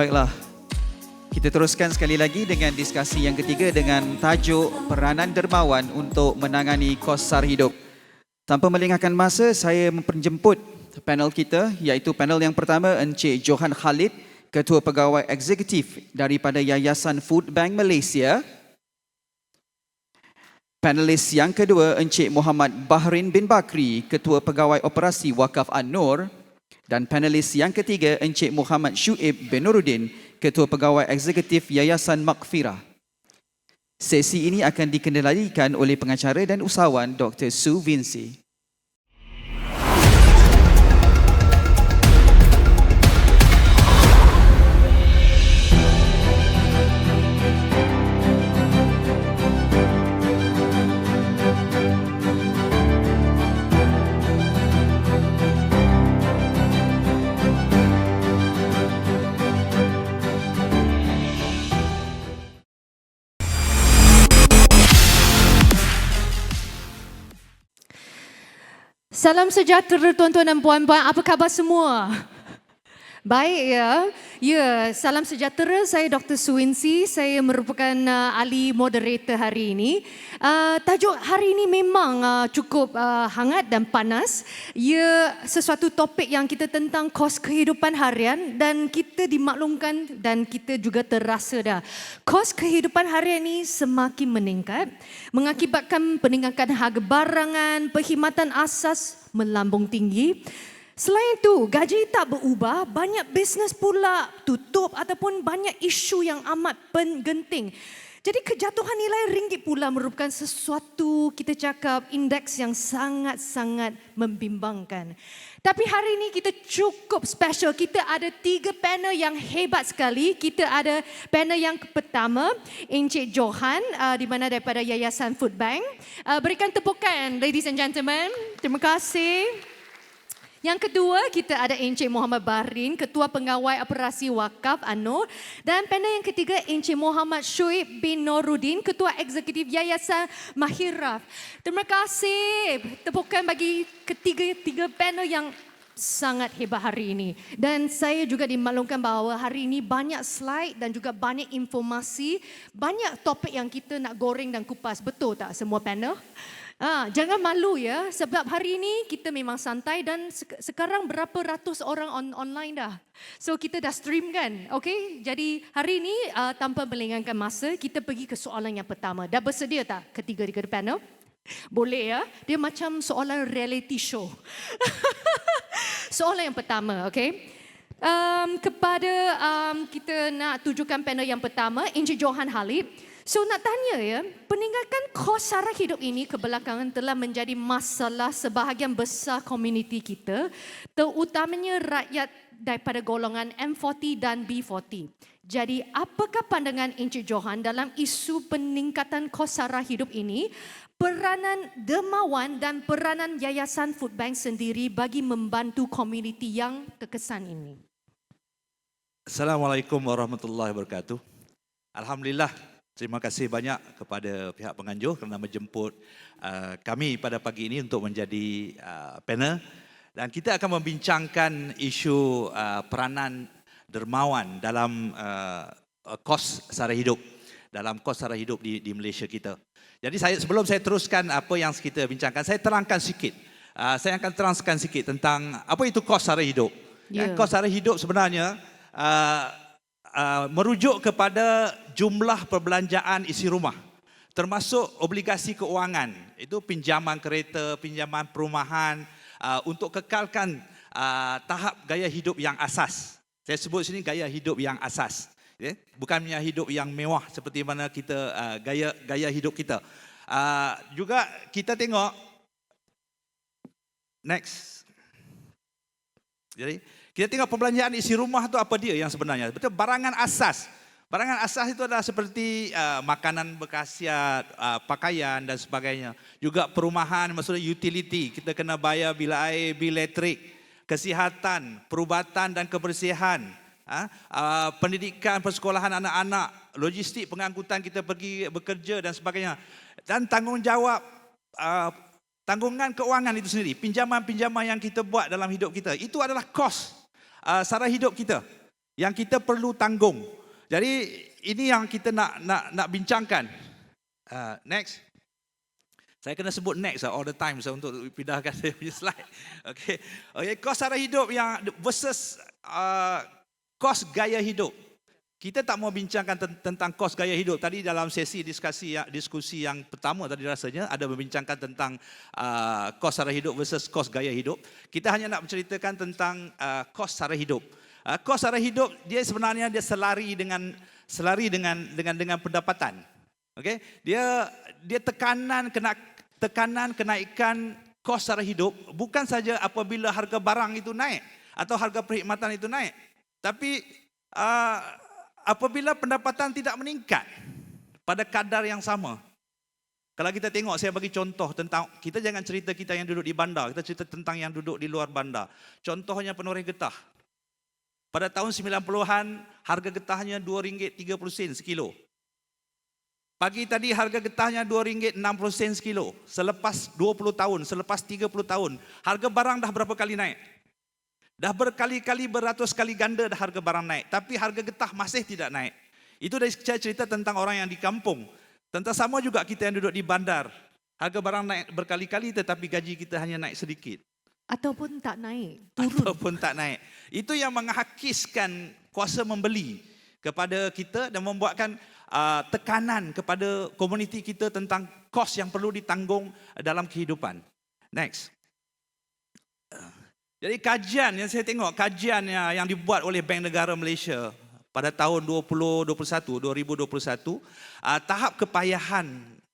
Baiklah, kita teruskan sekali lagi dengan diskusi yang ketiga dengan tajuk peranan dermawan untuk menangani kos sara hidup. Tanpa melengahkan masa, saya menjemput panel kita, iaitu panel yang pertama Encik Johan Khalid, Ketua Pegawai Eksekutif daripada Yayasan Food Bank Malaysia. Panelis yang kedua Encik Muhammad Bahrin bin Bakri, Ketua Pegawai Operasi Wakaf An-Nur. Dan panelis yang ketiga Encik Muhammad Syuib bin Nuruddin, Ketua Pegawai Eksekutif Yayasan Maghfirah. Sesi ini akan dikendalikan oleh pengacara dan usahawan Dr. Su Vinci. Salam sejahtera tuan-tuan dan puan-puan, apa khabar semua? Baik ya. Ya, salam sejahtera. Saya Dr. Suwinsi. Saya merupakan ahli moderator hari ini. Tajuk hari ini memang cukup hangat dan panas. Ia sesuatu topik yang kita tentang kos kehidupan harian dan kita dimaklumkan dan kita juga terasa dah. Kos kehidupan harian ini semakin meningkat mengakibatkan peningkatan harga barangan, perkhidmatan asas melambung tinggi. Selain itu, gaji tak berubah, banyak bisnes pula tutup ataupun banyak isu yang amat penting. Jadi kejatuhan nilai ringgit pula merupakan sesuatu kita cakap indeks yang sangat-sangat membimbangkan. Tapi hari ini kita cukup special. Kita ada 3 panel yang hebat sekali. Kita ada panel yang pertama, Encik Johan di mana daripada Yayasan Food Bank. Berikan tepukan ladies and gentlemen. Terima kasih. Yang kedua, kita ada Encik Muhammad Bahrin, Ketua Pegawai Operasi Wakaf An-Nur. Dan panel yang ketiga, Encik Muhammad Syuib bin Nuruddin, Ketua Eksekutif Yayasan Maghfirah. Terima kasih. Tepukan bagi ketiga panel yang sangat hebat hari ini. Dan saya juga dimaklumkan bahawa hari ini banyak slide dan juga banyak informasi, banyak topik yang kita nak goreng dan kupas. Betul tak semua panel? Jangan malu ya, sebab hari ini kita memang santai dan sekarang berapa ratus orang online dah. So kita dah stream kan, okay? Jadi hari ini tanpa melengahkan masa, kita pergi ke soalan yang pertama. Dah bersedia tak ketiga-tiga panel? Boleh ya, dia macam soalan reality show. Soalan yang pertama, okay? Kita nak tujukan panel yang pertama, Encik Johan Khalid. So nak tanya ya, peningkatan kos sara hidup ini kebelakangan telah menjadi masalah sebahagian besar komuniti kita, terutamanya rakyat daripada golongan M40 dan B40. Jadi apakah pandangan Encik Johan dalam isu peningkatan kos sara hidup ini, peranan dermawan dan peranan Yayasan Food Bank sendiri bagi membantu komuniti yang terkesan ini? Assalamualaikum warahmatullahi wabarakatuh. Alhamdulillah. Terima kasih banyak kepada pihak penganjur kerana menjemput kami pada pagi ini untuk menjadi panel. Dan kita akan membincangkan isu peranan dermawan dalam kos sara hidup. Dalam kos sara hidup di Malaysia kita. Jadi sebelum saya teruskan apa yang kita bincangkan, saya terangkan sikit. Saya akan terangkan sikit tentang apa itu kos sara hidup. Yeah. Kos sara hidup sebenarnya merujuk kepada jumlah perbelanjaan isi rumah, termasuk obligasi keuangan, itu pinjaman kereta, pinjaman perumahan, untuk kekalkan tahap gaya hidup yang asas. Saya sebut sini gaya hidup yang asas, bukannya hidup yang mewah seperti mana kita gaya hidup kita. Juga kita tengok next. Jadi kita tengok perbelanjaan isi rumah tu apa dia yang sebenarnya. Betul, barangan asas. Barangan asas itu adalah seperti makanan berkhasiat, pakaian dan sebagainya. Juga perumahan, maksudnya utility. Kita kena bayar bil air, bil elektrik, kesihatan, perubatan dan kebersihan, pendidikan, persekolahan anak-anak, logistik pengangkutan kita pergi bekerja dan sebagainya. Dan tanggungjawab tanggungan keuangan itu sendiri, pinjaman-pinjaman yang kita buat dalam hidup kita, itu adalah kos sara hidup kita yang kita perlu tanggung. Jadi ini yang kita nak bincangkan. Next. Saya kena sebut next all the time untuk pindahkan saya punya slide. Okay, kos sara hidup yang versus kos gaya hidup. Kita tak mau bincangkan tentang kos gaya hidup. Tadi dalam sesi diskusi yang pertama tadi rasanya ada membincangkan tentang kos sara hidup versus kos gaya hidup. Kita hanya nak menceritakan tentang kos sara hidup. Kos sara hidup dia sebenarnya dia selari dengan pendapatan. Okey, dia tekanan kenaikan kos sara hidup bukan saja apabila harga barang itu naik atau harga perkhidmatan itu naik, tapi apabila pendapatan tidak meningkat pada kadar yang sama. Kalau kita tengok, saya bagi contoh tentang, kita jangan cerita kita yang duduk di bandar, kita cerita tentang yang duduk di luar bandar. Contohnya penoreh getah. Pada tahun 90-an, harga getahnya RM2.30 sekilo. Pagi tadi harga getahnya RM2.60 sekilo. Selepas 20 tahun, selepas 30 tahun, harga barang dah berapa kali naik? Dah berkali-kali, beratus kali ganda dah harga barang naik. Tapi harga getah masih tidak naik. Itu dari saya cerita tentang orang yang di kampung. Tentang sama juga kita yang duduk di bandar. Harga barang naik berkali-kali tetapi gaji kita hanya naik sedikit. Ataupun tak naik, turun. Ataupun tak naik. Itu yang menghakiskan kuasa membeli kepada kita dan membuatkan tekanan kepada komuniti kita tentang kos yang perlu ditanggung dalam kehidupan. Next. Jadi kajian yang saya tengok, kajian yang dibuat oleh Bank Negara Malaysia pada tahun 2021, tahap kepayahan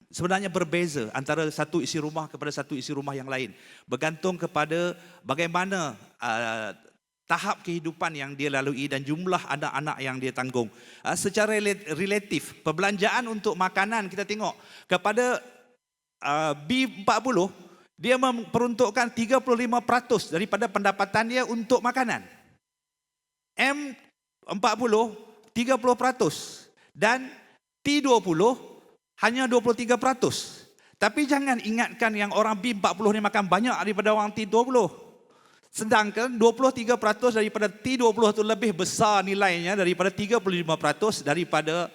sebenarnya berbeza antara satu isi rumah kepada satu isi rumah yang lain. Bergantung kepada bagaimana tahap kehidupan yang dia lalui dan jumlah anak-anak yang dia tanggung. Secara relatif, perbelanjaan untuk makanan kita tengok kepada B40, dia memperuntukkan 35% daripada pendapatan dia untuk makanan. M40, 30%. Dan T20, hanya 23%. Tapi jangan ingatkan yang orang B40 ni makan banyak daripada orang T20. Sedangkan 23% daripada T20 itu lebih besar nilainya daripada 35% daripada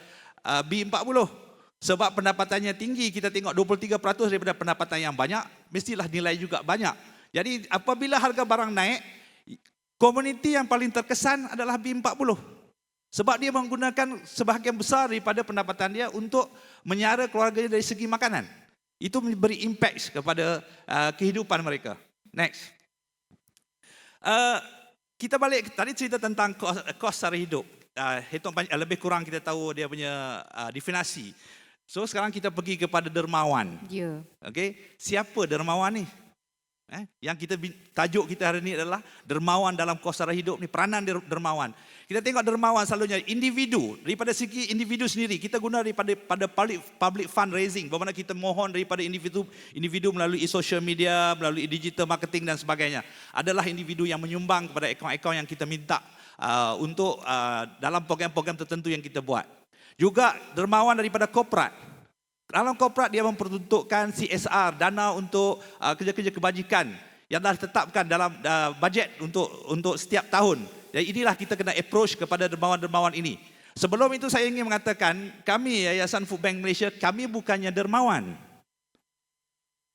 B40. Sebab pendapatannya tinggi, kita tengok 23% daripada pendapatan yang banyak, mestilah nilai juga banyak. Jadi apabila harga barang naik, komuniti yang paling terkesan adalah B40. Sebab dia menggunakan sebahagian besar daripada pendapatan dia untuk menyara keluarganya dari segi makanan. Itu memberi impact kepada kehidupan mereka. Next. Kita balik, tadi cerita tentang kos sara hidup. Lebih kurang kita tahu dia punya definisi. So sekarang kita pergi kepada dermawan. Ya. Okey, siapa dermawan ni? Yang tajuk kita hari ini adalah dermawan dalam kos sara hidup ni, peranan dermawan. Kita tengok dermawan selalunya individu, daripada segi individu sendiri, kita guna daripada public fundraising, bagaimana kita mohon daripada individu melalui social media, melalui digital marketing dan sebagainya. Adalah individu yang menyumbang kepada akaun-akaun yang kita minta untuk dalam program-program tertentu yang kita buat. Juga dermawan daripada korporat. Dalam korporat dia memperuntukkan CSR, dana untuk kerja-kerja kebajikan yang dah ditetapkan dalam bajet untuk setiap tahun. Jadi inilah kita kena approach kepada dermawan-dermawan ini. Sebelum itu saya ingin mengatakan, kami Yayasan Food Bank Malaysia, kami bukannya dermawan.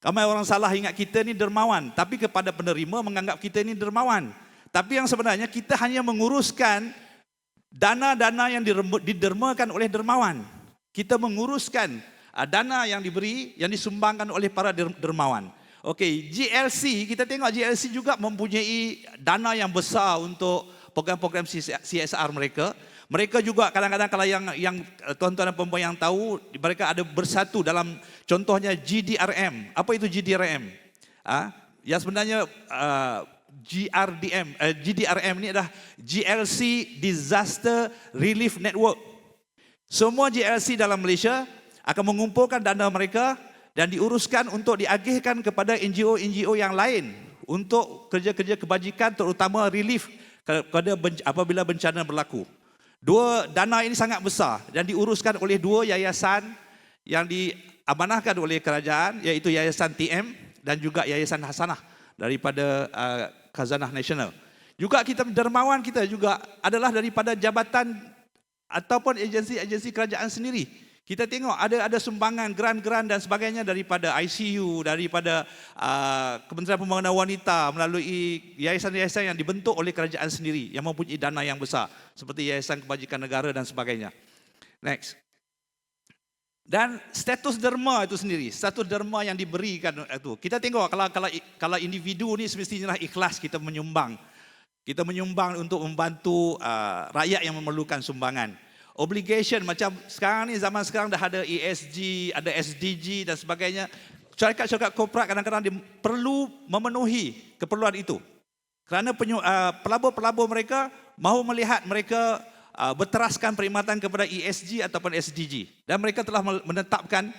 Ramai orang salah ingat kita ni dermawan, tapi kepada penerima menganggap kita ni dermawan. Tapi yang sebenarnya kita hanya menguruskan dana-dana yang didermakan oleh dermawan. Kita menguruskan dana yang diberi, yang disumbangkan oleh para dermawan. Okey, GLC, kita tengok GLC juga mempunyai dana yang besar untuk program-program CSR mereka. Mereka juga kadang-kadang kalau yang tuan-tuan dan puan-puan yang tahu, mereka ada bersatu dalam contohnya GDRM. Apa itu GDRM? Yang sebenarnya GDRM ini adalah GLC Disaster Relief Network. Semua GLC dalam Malaysia akan mengumpulkan dana mereka dan diuruskan untuk diagihkan kepada NGO-NGO yang lain untuk kerja-kerja kebajikan, terutama relief apabila bencana berlaku. Dana ini sangat besar dan diuruskan oleh dua yayasan yang diamanahkan oleh kerajaan, iaitu Yayasan TM dan juga Yayasan Hasanah daripada Khazanah Nasional. Juga kita dermawan kita juga adalah daripada jabatan ataupun agensi-agensi kerajaan sendiri. Kita tengok ada sumbangan, geran-geran dan sebagainya daripada ICU, daripada Kementerian Pembangunan Wanita melalui yayasan-yayasan yang dibentuk oleh kerajaan sendiri yang mempunyai dana yang besar seperti Yayasan Kebajikan Negara dan sebagainya. Next. Dan status derma itu sendiri, status derma yang diberikan itu. Kita tengok kalau individu ni semestinya ikhlas kita menyumbang. Kita menyumbang untuk membantu rakyat yang memerlukan sumbangan. Obligation macam sekarang ni, zaman sekarang dah ada ESG, ada SDG dan sebagainya. Syarikat-syarikat korporat kadang-kadang dia perlu memenuhi keperluan itu. Kerana pelabur-pelabur mereka mahu melihat mereka berteraskan perkhidmatan kepada ESG ataupun SDG. Dan mereka telah menetapkan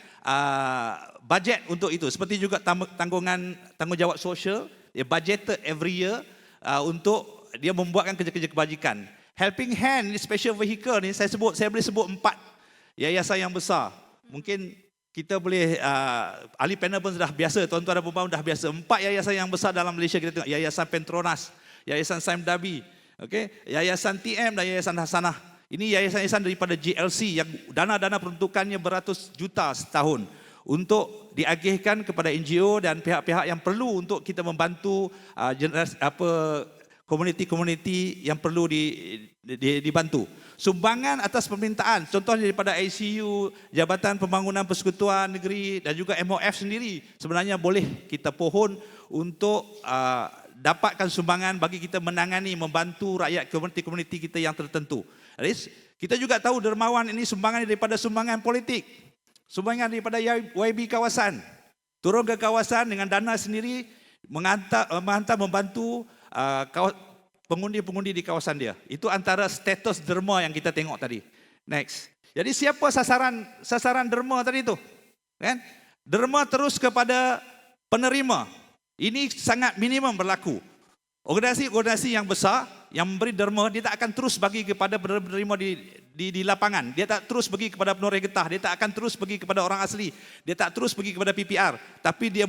bajet untuk itu. Seperti juga tanggungjawab sosial, dia budgeted every year untuk dia membuatkan kerja-kerja kebajikan. Helping Hand ni special vehicle ni saya boleh sebut 4 yayasan yang besar. Mungkin kita boleh ahli panel pun sudah biasa, tuan-tuan dan puan-puan dah biasa. 4 yayasan yang besar dalam Malaysia kita tengok, Yayasan Petronas, Yayasan Saim Dabi, okey, Yayasan TM dan Yayasan Hasanah. Ini yayasan-yayasan daripada GLC yang dana-dana peruntukannya beratus juta setahun untuk diagihkan kepada NGO dan pihak-pihak yang perlu untuk kita membantu komuniti-komuniti yang perlu dibantu. Sumbangan atas permintaan, contohnya daripada ICU, Jabatan Pembangunan Persekutuan Negeri dan juga MOF sendiri sebenarnya boleh kita pohon untuk dapatkan sumbangan bagi kita menangani, membantu rakyat komuniti-komuniti kita yang tertentu. Kita juga tahu dermawan ini sumbangan daripada sumbangan politik, sumbangan daripada YB kawasan, turun ke kawasan dengan dana sendiri, menghantar membantu pengundi-pengundi di kawasan dia. Itu antara status derma yang kita tengok tadi. Next. Jadi siapa sasaran derma tadi tu? Kan? Derma terus kepada penerima. Ini sangat minimum berlaku. Organisasi-organisasi yang besar yang memberi derma, dia tak akan terus bagi kepada penerima di lapangan. Dia tak terus bagi kepada penoreh getah. Dia tak akan terus bagi kepada orang asli. Dia tak terus bagi kepada PPR. Tapi dia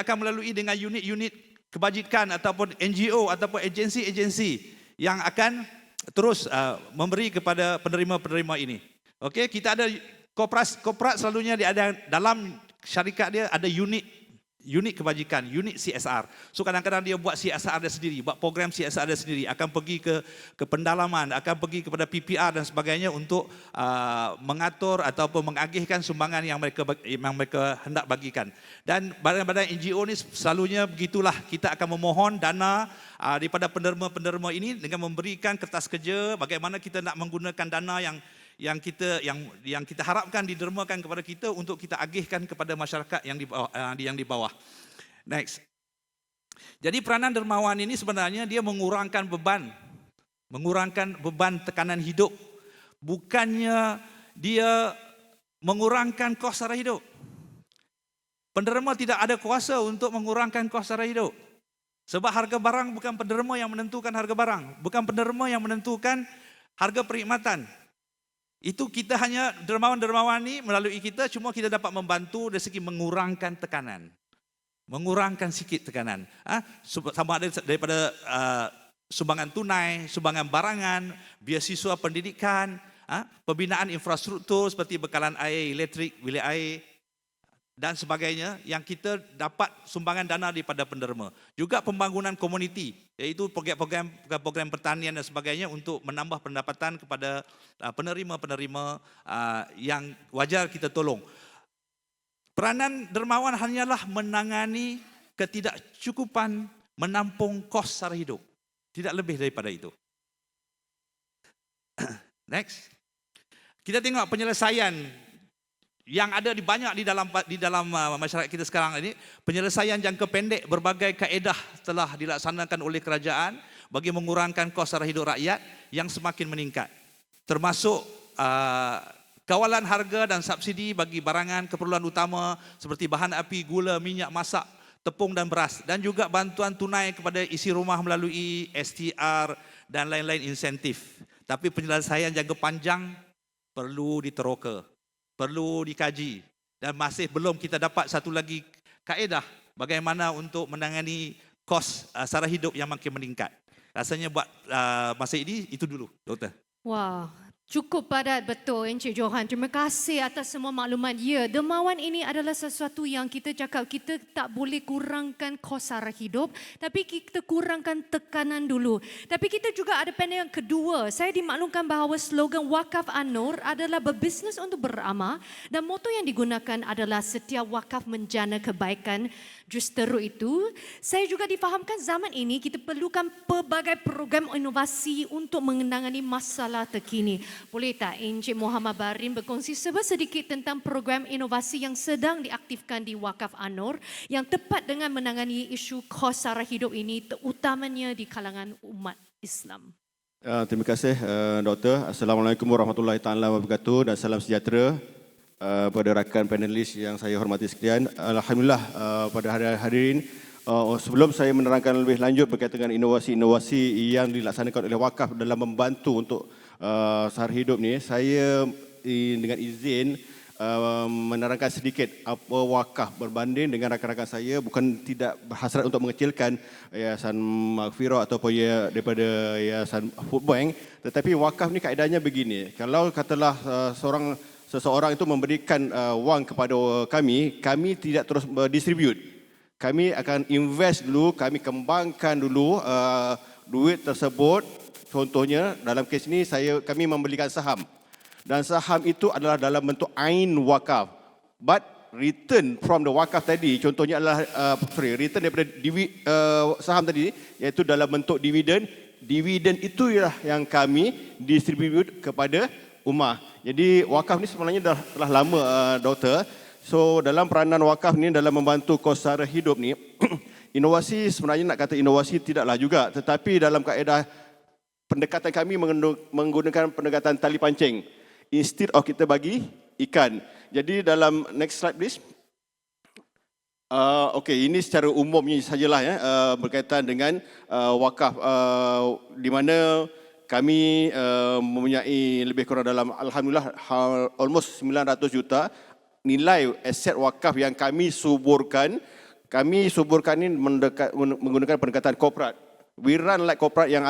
akan melalui dengan unit-unit kebajikan ataupun NGO ataupun agensi-agensi yang akan terus memberi kepada penerima-penerima ini. Okey, kita ada korporat selalunya dia ada dalam syarikat dia ada unit kebajikan, unit CSR. So kadang-kadang dia buat CSR dia sendiri, buat program CSR dia sendiri, akan pergi ke pendalaman, akan pergi kepada PPR dan sebagainya untuk mengatur ataupun mengagihkan sumbangan yang mereka hendak bagikan. Dan badan-badan NGO ni selalunya begitulah, kita akan memohon dana daripada penderma-penderma ini dengan memberikan kertas kerja bagaimana kita nak menggunakan dana yang kita harapkan didermakan kepada kita untuk kita agihkan kepada masyarakat yang di bawah. Next. Jadi peranan dermawan ini sebenarnya dia mengurangkan beban tekanan hidup. Bukannya dia mengurangkan kos sara hidup. Penderma tidak ada kuasa untuk mengurangkan kos sara hidup. Sebab harga barang bukan penderma yang menentukan harga barang, bukan penderma yang menentukan harga perkhidmatan. Itu kita hanya dermawan-dermawan ni melalui kita cuma kita dapat membantu dari segi mengurangkan tekanan. Mengurangkan sikit tekanan. Sama ada daripada sumbangan tunai, sumbangan barangan, beasiswa pendidikan, pembinaan infrastruktur seperti bekalan air, elektrik, bilik air dan sebagainya yang kita dapat sumbangan dana daripada penderma. Juga pembangunan komuniti, iaitu program pertanian dan sebagainya untuk menambah pendapatan kepada penerima-penerima yang wajar kita tolong. Peranan dermawan hanyalah menangani ketidakcukupan menampung kos sara hidup. Tidak lebih daripada itu. Next. Kita tengok penyelesaian yang ada banyak di dalam masyarakat kita sekarang ini. Penyelesaian jangka pendek berbagai kaedah telah dilaksanakan oleh kerajaan bagi mengurangkan kos sara hidup rakyat yang semakin meningkat. Termasuk kawalan harga dan subsidi bagi barangan keperluan utama seperti bahan api, gula, minyak masak, tepung dan beras. Dan juga bantuan tunai kepada isi rumah melalui STR dan lain-lain insentif. Tapi penyelesaian jangka panjang perlu diteroka. Perlu dikaji dan masih belum kita dapat satu lagi kaedah bagaimana untuk menangani kos sara hidup yang makin meningkat. Rasanya buat masa ini itu dulu, Doktor. Wah, cukup padat betul Encik Johan. Terima kasih atas semua maklumat. Ya, dermawan ini adalah sesuatu yang kita cakap kita tak boleh kurangkan kos sara hidup, tapi kita kurangkan tekanan dulu. Tapi kita juga ada panel yang kedua. Saya dimaklumkan bahawa slogan Wakaf An-Nur adalah berbisnes untuk beramal dan moto yang digunakan adalah setiap wakaf menjana kebaikan. Justeru itu, saya juga difahamkan zaman ini kita perlukan pelbagai program inovasi untuk menangani masalah terkini. Boleh tak Encik Muhammad Barin berkongsi sedikit tentang program inovasi yang sedang diaktifkan di Wakaf An-Nur yang tepat dengan menangani isu kos sara hidup ini terutamanya di kalangan umat Islam. Terima kasih Doktor. Assalamualaikum warahmatullahi taala wabarakatuh dan salam sejahtera pada rakan panelis yang saya hormati sekalian. Alhamdulillah pada hari ini sebelum saya menerangkan lebih lanjut berkaitan dengan inovasi-inovasi yang dilaksanakan oleh wakaf dalam membantu untuk sara hidup ni, saya dengan izin menerangkan sedikit apa wakaf berbanding dengan rakan-rakan saya, bukan tidak berhasrat untuk mengecilkan Yayasan Maghfirah ataupun daripada Yayasan Food Bank, tetapi wakaf ni kaedahnya begini. Kalau katalah seseorang itu memberikan wang kepada kami tidak terus distribute. Kami akan invest dulu, kami kembangkan dulu duit tersebut. Contohnya dalam kes ini kami membelikan saham. Dan saham itu adalah dalam bentuk ain wakaf. But return from the wakaf tadi, contohnya adalah return daripada saham tadi, iaitu dalam bentuk dividen. Dividen itu yang kami distribute kepada ummah. Jadi wakaf ni sebenarnya telah lama Doktor. So dalam peranan wakaf ni dalam membantu kos sara hidup ni, inovasi sebenarnya nak kata inovasi tidaklah juga, tetapi dalam kaedah pendekatan kami menggunakan pendekatan tali pancing instead of kita bagi ikan. Jadi dalam next slide please. Okey, ini secara umumnya sajalah berkaitan dengan wakaf di mana kami mempunyai lebih kurang dalam alhamdulillah almost 900 juta nilai aset wakaf yang kami suburkan. Kami suburkan ini menggunakan pendekatan korporat. We run like korporat yang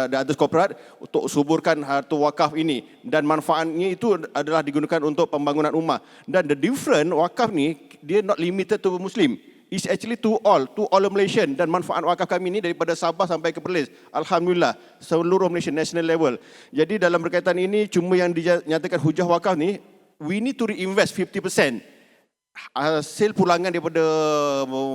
the others korporat untuk suburkan harta wakaf ini, dan manfaatnya itu adalah digunakan untuk pembangunan ummah. Dan the different wakaf ni dia not limited to Muslim. It's actually to all Malaysian, dan manfaat wakaf kami ini daripada Sabah sampai ke Perlis. Alhamdulillah, seluruh Malaysia national level. Jadi dalam berkaitan ini cuma yang dinyatakan hujah wakaf ni, we need to reinvest 50%. Hasil pulangan daripada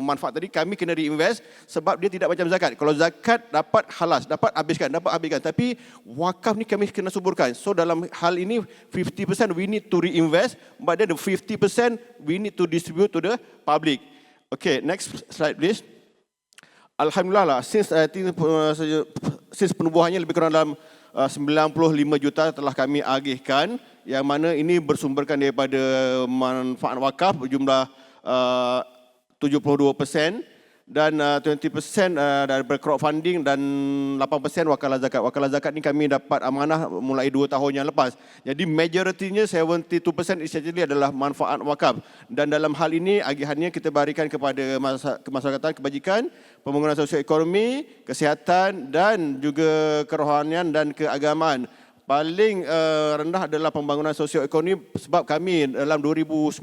manfaat tadi kami kena reinvest, sebab dia tidak macam zakat. Kalau zakat dapat halas, dapat habiskan. Tapi wakaf ni kami kena suburkan. So dalam hal ini 50% we need to reinvest, but then the 50% we need to distribute to the public. Okay, next slide please. Alhamdulillah lah, since penubuhannya lebih kurang dalam 95 juta telah kami agihkan, yang mana ini bersumberkan daripada manfaat wakaf berjumlah 72%, dan 20% daripada crowdfunding, dan 8% wakalah zakat. Wakalah zakat ni kami dapat amanah mulai 2 tahun yang lepas. Jadi majoritinya 72% essentially adalah manfaat wakaf. Dan dalam hal ini agihannya kita berikan kepada kemasyarakatan, kebajikan, pembangunan sosioekonomi, kesihatan dan juga kerohanian dan keagamaan. Paling rendah adalah pembangunan sosioekonomi, sebab kami dalam 2019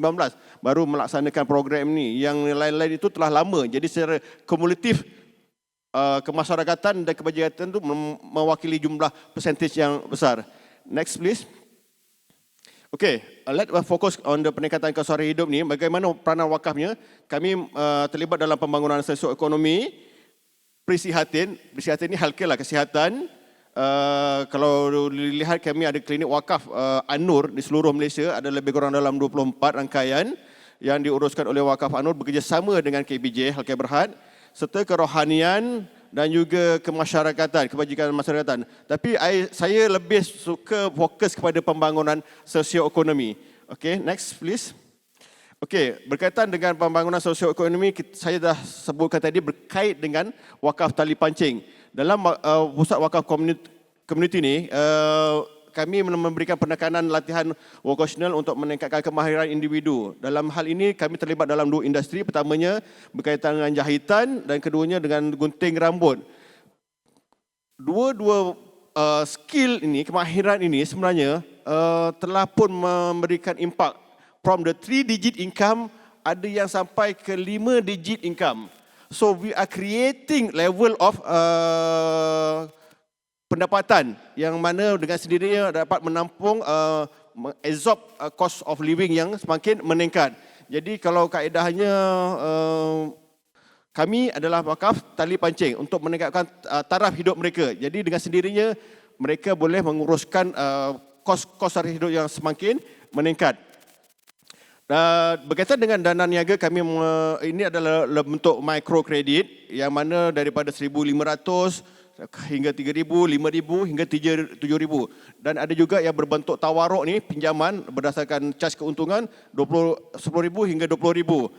baru melaksanakan program ini. Yang lain-lain itu telah lama. Jadi secara kumulatif kemasyarakatan dan kebajikan itu mewakili jumlah percentage yang besar. Next please. Okay, let's focus on the peningkatan kos sara hidup ni. Bagaimana peranan wakafnya? Kami terlibat dalam pembangunan sosioekonomi, persihatin ni healthcare lah, kesihatan. Kalau dilihat kami ada klinik wakaf An-Nur di seluruh Malaysia, ada lebih kurang dalam 24 rangkaian yang diuruskan oleh Wakaf An-Nur bekerjasama dengan KBJ, Healthcare Berhad, serta kerohanian dan juga kemasyarakatan, kebajikan masyarakatan. Tapi saya lebih suka fokus kepada pembangunan sosioekonomi. Okay, next please. Okay, berkaitan dengan pembangunan sosioekonomi, saya dah sebutkan tadi berkait dengan wakaf tali pancing. Dalam pusat wakaf community ni, kami memberikan penekanan latihan vocational untuk meningkatkan kemahiran individu. Dalam hal ini kami terlibat dalam 2 industri. Pertamanya berkaitan dengan jahitan dan keduanya dengan gunting rambut. Dua-dua skill ini, kemahiran ini sebenarnya telah pun memberikan impak from the 3-digit income, ada yang sampai ke 5-digit income. So we are creating level of pendapatan yang mana dengan sendirinya dapat menampung absorb cost of living yang semakin meningkat. Jadi kalau kaedahnya kami adalah wakaf tali pancing untuk meningkatkan taraf hidup mereka. Jadi dengan sendirinya mereka boleh menguruskan kos taraf hidup yang semakin meningkat. Berkaitan dengan dana niaga, kami ini adalah bentuk microkredit yang mana daripada 1,500 hingga 3,000, 5,000 hingga 7,000. Dan ada juga yang berbentuk tawaruk ni, pinjaman berdasarkan cas keuntungan 10,000 hingga 20,000.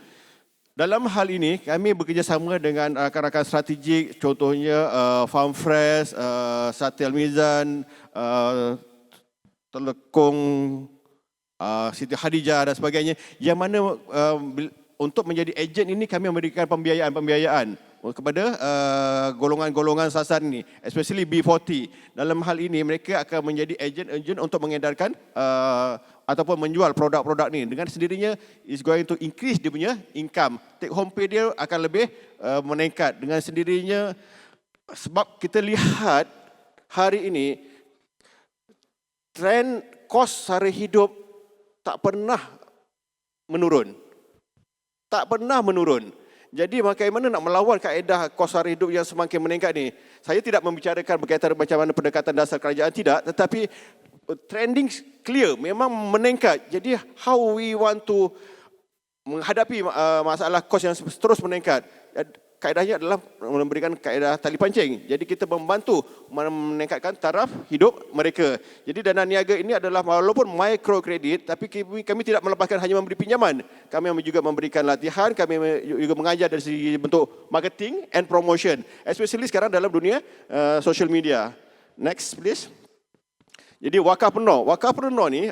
Dalam hal ini kami bekerjasama dengan rakan-rakan strategik, contohnya Farm Fresh, Satel Mizan, Telekong, Siti Khadijah dan sebagainya, yang mana untuk menjadi ejen ini kami memberikan pembiayaan kepada golongan-golongan sasaran ini, especially B40. Dalam hal ini mereka akan menjadi ejen untuk mengedarkan ataupun menjual produk-produk ini. Dengan sendirinya is going to increase dia punya income. Take home pay dia akan lebih meningkat dengan sendirinya, sebab kita lihat hari ini trend kos sara hidup tak pernah menurun. Tak pernah menurun. Jadi bagaimana nak melawan kaedah kos sara hidup yang semakin meningkat ni? Saya tidak membicarakan berkaitan macam mana pendekatan dasar kerajaan, tidak. Tetapi trending clear, memang meningkat. Jadi how we want to menghadapi masalah kos yang terus meningkat? Kaedahnya adalah memberikan kaedah tali pancing. Jadi kita membantu meningkatkan taraf hidup mereka. Jadi dana niaga ini adalah walaupun microkredit, tapi kami tidak melepaskan hanya memberi pinjaman. Kami juga memberikan latihan, kami juga mengajar dari segi bentuk marketing and promotion. Especially sekarang dalam dunia social media. Next please. Jadi wakafpreneur ni,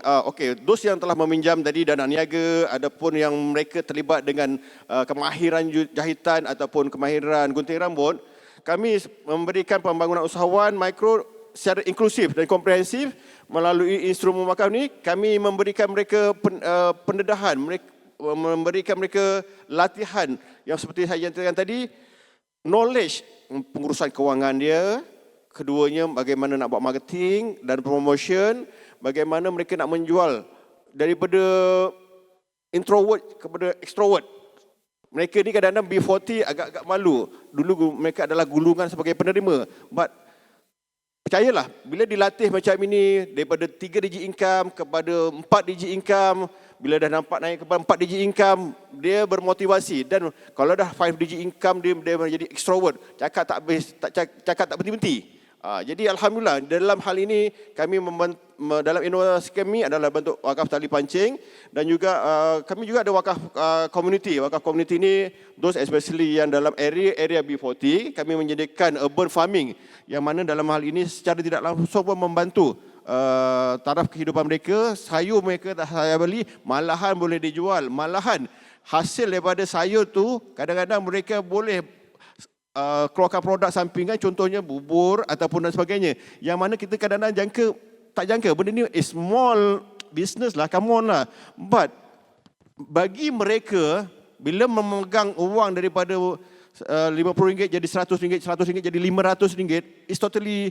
those yang telah meminjam tadi dana niaga, adapun yang mereka terlibat dengan kemahiran jahitan ataupun kemahiran gunting rambut, kami memberikan pembangunan usahawan mikro secara inklusif dan komprehensif melalui instrumen wakaf ni. Kami memberikan mereka pendedahan, memberikan mereka latihan yang seperti saya nyatakan tadi, knowledge pengurusan kewangan dia. Keduanya bagaimana nak buat marketing dan promotion, bagaimana mereka nak menjual daripada introvert kepada extrovert. Mereka ni kadang-kadang B40 agak-agak malu. Dulu mereka adalah gulungan sebagai penerima. But percayalah, bila dilatih macam ini daripada 3 digit income kepada 4 digit income, bila dah nampak naik kepada 4 digit income, dia bermotivasi. Dan kalau dah 5 digit income, dia menjadi extrovert. Cakap tak berhenti-henti. Jadi alhamdulillah dalam hal ini kami dalam inovasi kami adalah bentuk wakaf tali pancing, dan juga kami juga ada wakaf community. Wakaf community ini those especially yang dalam area B40, kami menyediakan urban farming yang mana dalam hal ini secara tidak langsung pun membantu taraf kehidupan mereka. Sayur mereka tak saya beli, malahan boleh dijual. Malahan hasil daripada sayur tu kadang-kadang mereka boleh keluarkan produk sampingan, contohnya bubur ataupun dan sebagainya, yang mana kita kadang-kadang tak jangka benda ni is small business lah, come on lah. But bagi mereka, bila memegang uang daripada RM50 jadi RM100, RM100 jadi RM500, is totally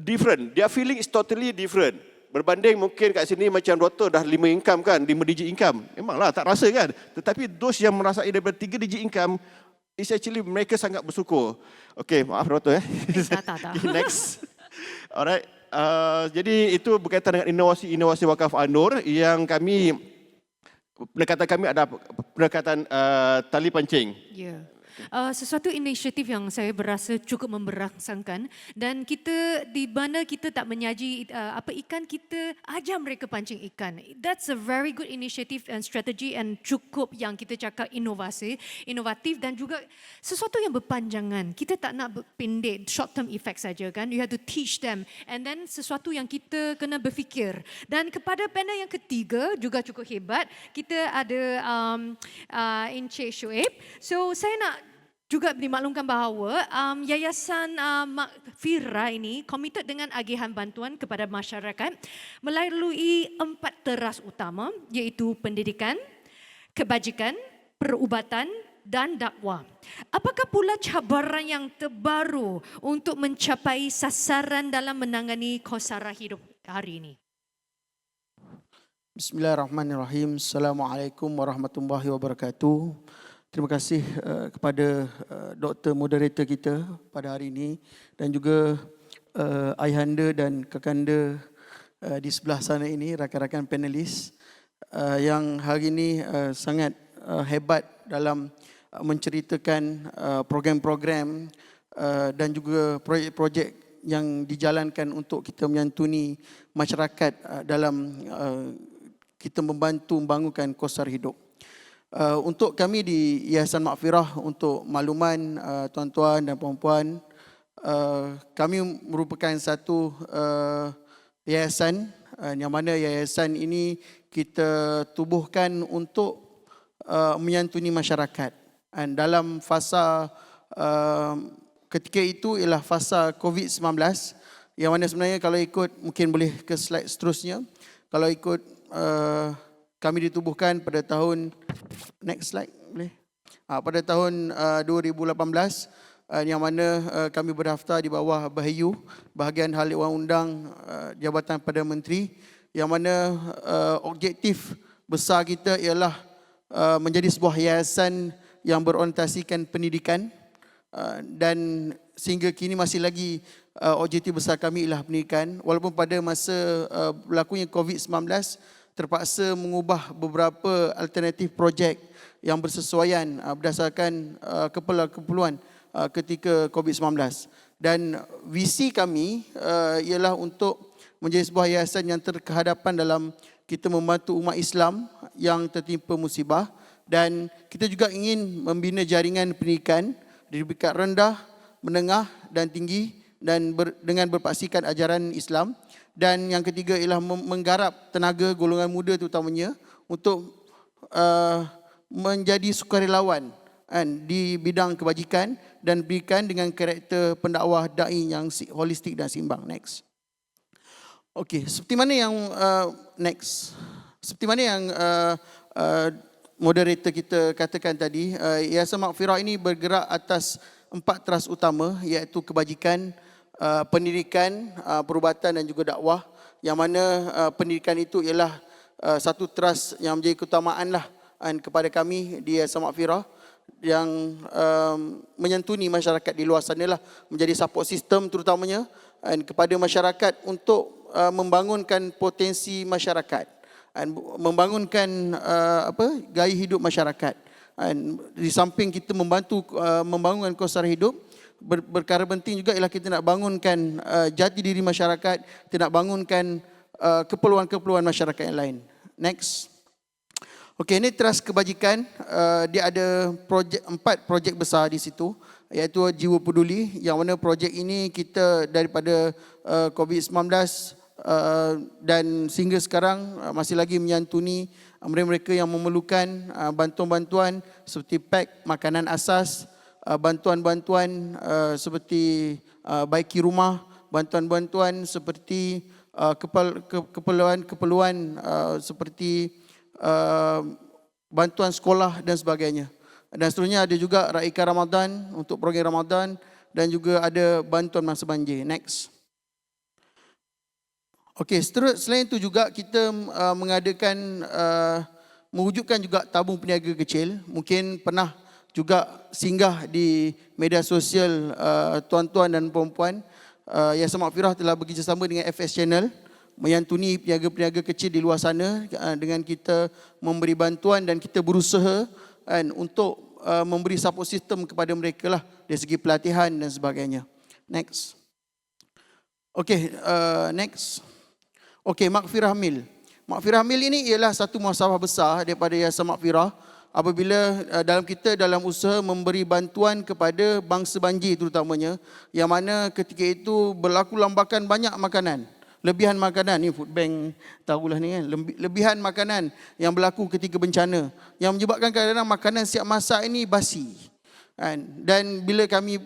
different. Their feeling is totally different. Berbanding mungkin kat sini macam doktor dah 5 income kan, 5 digit income. Memanglah tak rasa kan. Tetapi those yang merasai daripada 3 digit income, is actually mereka sangat bersyukur. Okey, maaf doktor Tak. Next. Alright. Jadi itu berkaitan dengan inovasi wakaf An-Nur yang pendekatan kami ada pendekatan tali pancing. Ya. Sesuatu inisiatif yang saya berasa cukup memberangsangkan, dan kita di mana kita tak menyaji ikan, kita ajar mereka pancing ikan. That's a very good initiative and strategy, and cukup yang kita cakap inovatif dan juga sesuatu yang berpanjangan. Kita tak nak pendek, short term effect saja kan. You have to teach them, and then sesuatu yang kita kena berfikir. Dan kepada panel yang ketiga juga cukup hebat, kita ada Encik Shoaib. So saya nak juga dimaklumkan bahawa Yayasan Makfirah ini komited dengan agihan bantuan kepada masyarakat melalui 4 teras utama, iaitu pendidikan, kebajikan, perubatan dan dakwah. Apakah pula cabaran yang terbaru untuk mencapai sasaran dalam menangani kosara hidup hari ini? Bismillahirrahmanirrahim. Assalamualaikum warahmatullahi wabarakatuh. Terima kasih kepada Dr. Moderator kita pada hari ini dan juga ayahanda dan kakanda di sebelah sana ini, rakan-rakan panelis yang hari ini sangat hebat dalam menceritakan program-program dan juga projek-projek yang dijalankan untuk kita menyantuni masyarakat dalam kita membantu membangunkan kosar hidup. Untuk kami di Yayasan Makfirah, untuk makluman tuan-tuan dan puan-puan, kami merupakan satu yayasan yang mana yayasan ini kita tubuhkan untuk menyantuni masyarakat. Dan dalam fasa ketika itu ialah fasa COVID-19, yang mana sebenarnya kalau ikut, mungkin boleh ke slide seterusnya, kalau ikut kami ditubuhkan pada tahun, next slide boleh, pada tahun 2018, yang mana kami berdaftar di bawah Bahayu, Bahagian Hal Ehwal Undang Jabatan Perdana Menteri, yang mana objektif besar kita ialah menjadi sebuah yayasan yang berorientasikan pendidikan, dan sehingga kini masih lagi objektif besar kami ialah pendidikan. Walaupun pada masa berlakunya COVID-19 terpaksa mengubah beberapa alternatif projek yang bersesuaian berdasarkan keperluan ketika COVID-19. Dan visi kami ialah untuk menjadi sebuah yayasan yang terkehadapan dalam kita membantu umat Islam yang tertimpa musibah, dan kita juga ingin membina jaringan pendidikan di peringkat rendah, menengah dan tinggi, dan dengan berpaksikan ajaran Islam. Dan yang ketiga ialah menggarap tenaga golongan muda terutamanya untuk menjadi sukarelawan di bidang kebajikan dan pendidikan dengan karakter pendakwah da'i yang holistik dan seimbang. Next. Okey, seperti mana yang seperti mana yang moderator kita katakan tadi, Yayasan Makfirah ini bergerak atas 4 teras utama, iaitu kebajikan, pendidikan, perubatan dan juga dakwah, yang mana pendidikan itu ialah satu teras yang menjadi keutamaan lah kepada kami di Yayasan Makfirah, yang menyantuni masyarakat di luar sana lah, menjadi support system terutamanya kepada masyarakat untuk membangunkan potensi masyarakat, membangunkan gaya hidup masyarakat. Di samping kita membantu membangunkan kosar hidup, berkara penting juga ialah kita nak bangunkan jati diri masyarakat, kita nak bangunkan keperluan-keperluan masyarakat yang lain. Next. Okey, ini teras kebajikan, dia ada 4 projek besar di situ, iaitu Jiwa Peduli, yang mana projek ini kita daripada COVID-19 dan sehingga sekarang masih lagi menyantuni mereka-mereka yang memerlukan bantuan-bantuan seperti pack makanan asas, bantuan-bantuan seperti baiki rumah, bantuan-bantuan seperti keperluan-keperluan seperti bantuan sekolah dan sebagainya. Dan seterusnya ada juga Raika Ramadan untuk program Ramadan, dan juga ada bantuan masa banjir. Next. Okey, selain itu juga kita mengadakan, mewujudkan juga tabung peniaga kecil. Mungkin pernah juga singgah di media sosial tuan-tuan dan puan-puan. Yayasan Makfirah telah bekerjasama dengan FS Channel, menyantuni peniaga-peniaga kecil di luar sana dengan kita memberi bantuan, dan kita berusaha untuk memberi support system kepada mereka lah dari segi pelatihan dan sebagainya. Next. Okey, next. Okey, Maghfirah Mil. Maghfirah Mil ini ialah satu muasabah besar daripada Yayasan Maghfirah apabila dalam usaha memberi bantuan kepada bangsa banjir terutamanya, yang mana ketika itu berlaku lambakan banyak makanan. Lebihan makanan, ni food bank tahulah ni kan, lebihan makanan yang berlaku ketika bencana yang menyebabkan kadang-kadang makanan siap masak ini basi. Dan bila kami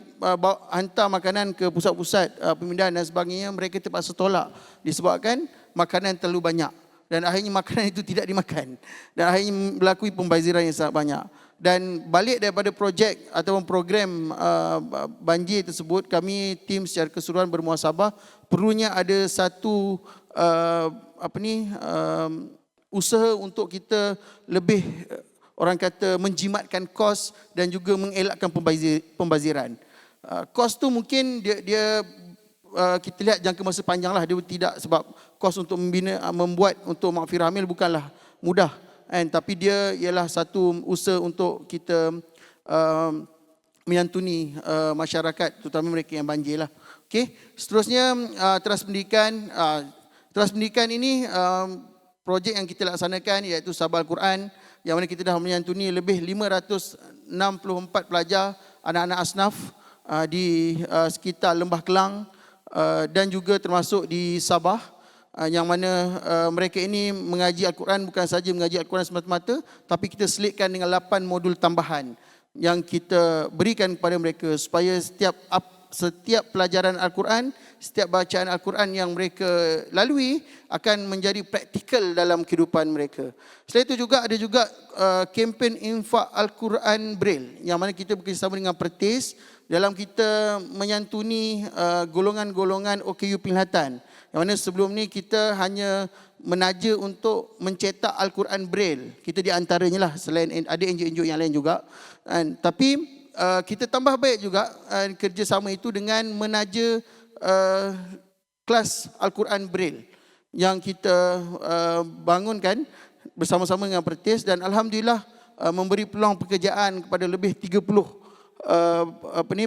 hantar makanan ke pusat-pusat pemindahan dan sebagainya, mereka terpaksa tolak disebabkan makanan terlalu banyak dan akhirnya makanan itu tidak dimakan dan akhirnya berlaku pembaziran yang sangat banyak. Dan balik daripada projek ataupun program banjir tersebut, kami tim secara keseluruhan bermuasabah perlunya ada satu usaha untuk kita lebih orang kata menjimatkan kos dan juga mengelakkan pembaziran. Kos tu mungkin dia kita lihat jangka masa panjang lah, dia tidak, sebab kos untuk membuat untuk Maghfirah Mil bukanlah mudah. Tapi dia ialah satu usaha untuk kita menyantuni masyarakat, terutama mereka yang banjir lah. Okay. Seterusnya teras pendidikan. Teras pendidikan ini projek yang kita laksanakan iaitu Sabal Quran, yang mana kita dah menyantuni lebih 564 pelajar anak-anak asnaf di sekitar Lembah Kelang dan juga termasuk di Sabah, yang mana mereka ini mengaji Al-Quran, bukan saja mengaji Al-Quran semata-mata, tapi kita selitkan dengan 8 modul tambahan yang kita berikan kepada mereka supaya setiap pelajaran Al-Quran, setiap bacaan Al-Quran yang mereka lalui akan menjadi praktikal dalam kehidupan mereka. Selain itu juga ada juga kempen infak Al-Quran Braille, yang mana kita bekerjasama dengan Pertis dalam kita menyantuni golongan-golongan OKU Penglihatan. Yang mana sebelum ni kita hanya menaja untuk mencetak Al-Quran Braille. Kita di antaranya lah, selain ada NGO-NGO yang lain juga. Tapi kita tambah baik juga kerjasama itu dengan menaja kelas Al-Quran Braille yang kita bangunkan bersama-sama dengan Pertis, dan Alhamdulillah memberi peluang pekerjaan kepada lebih 30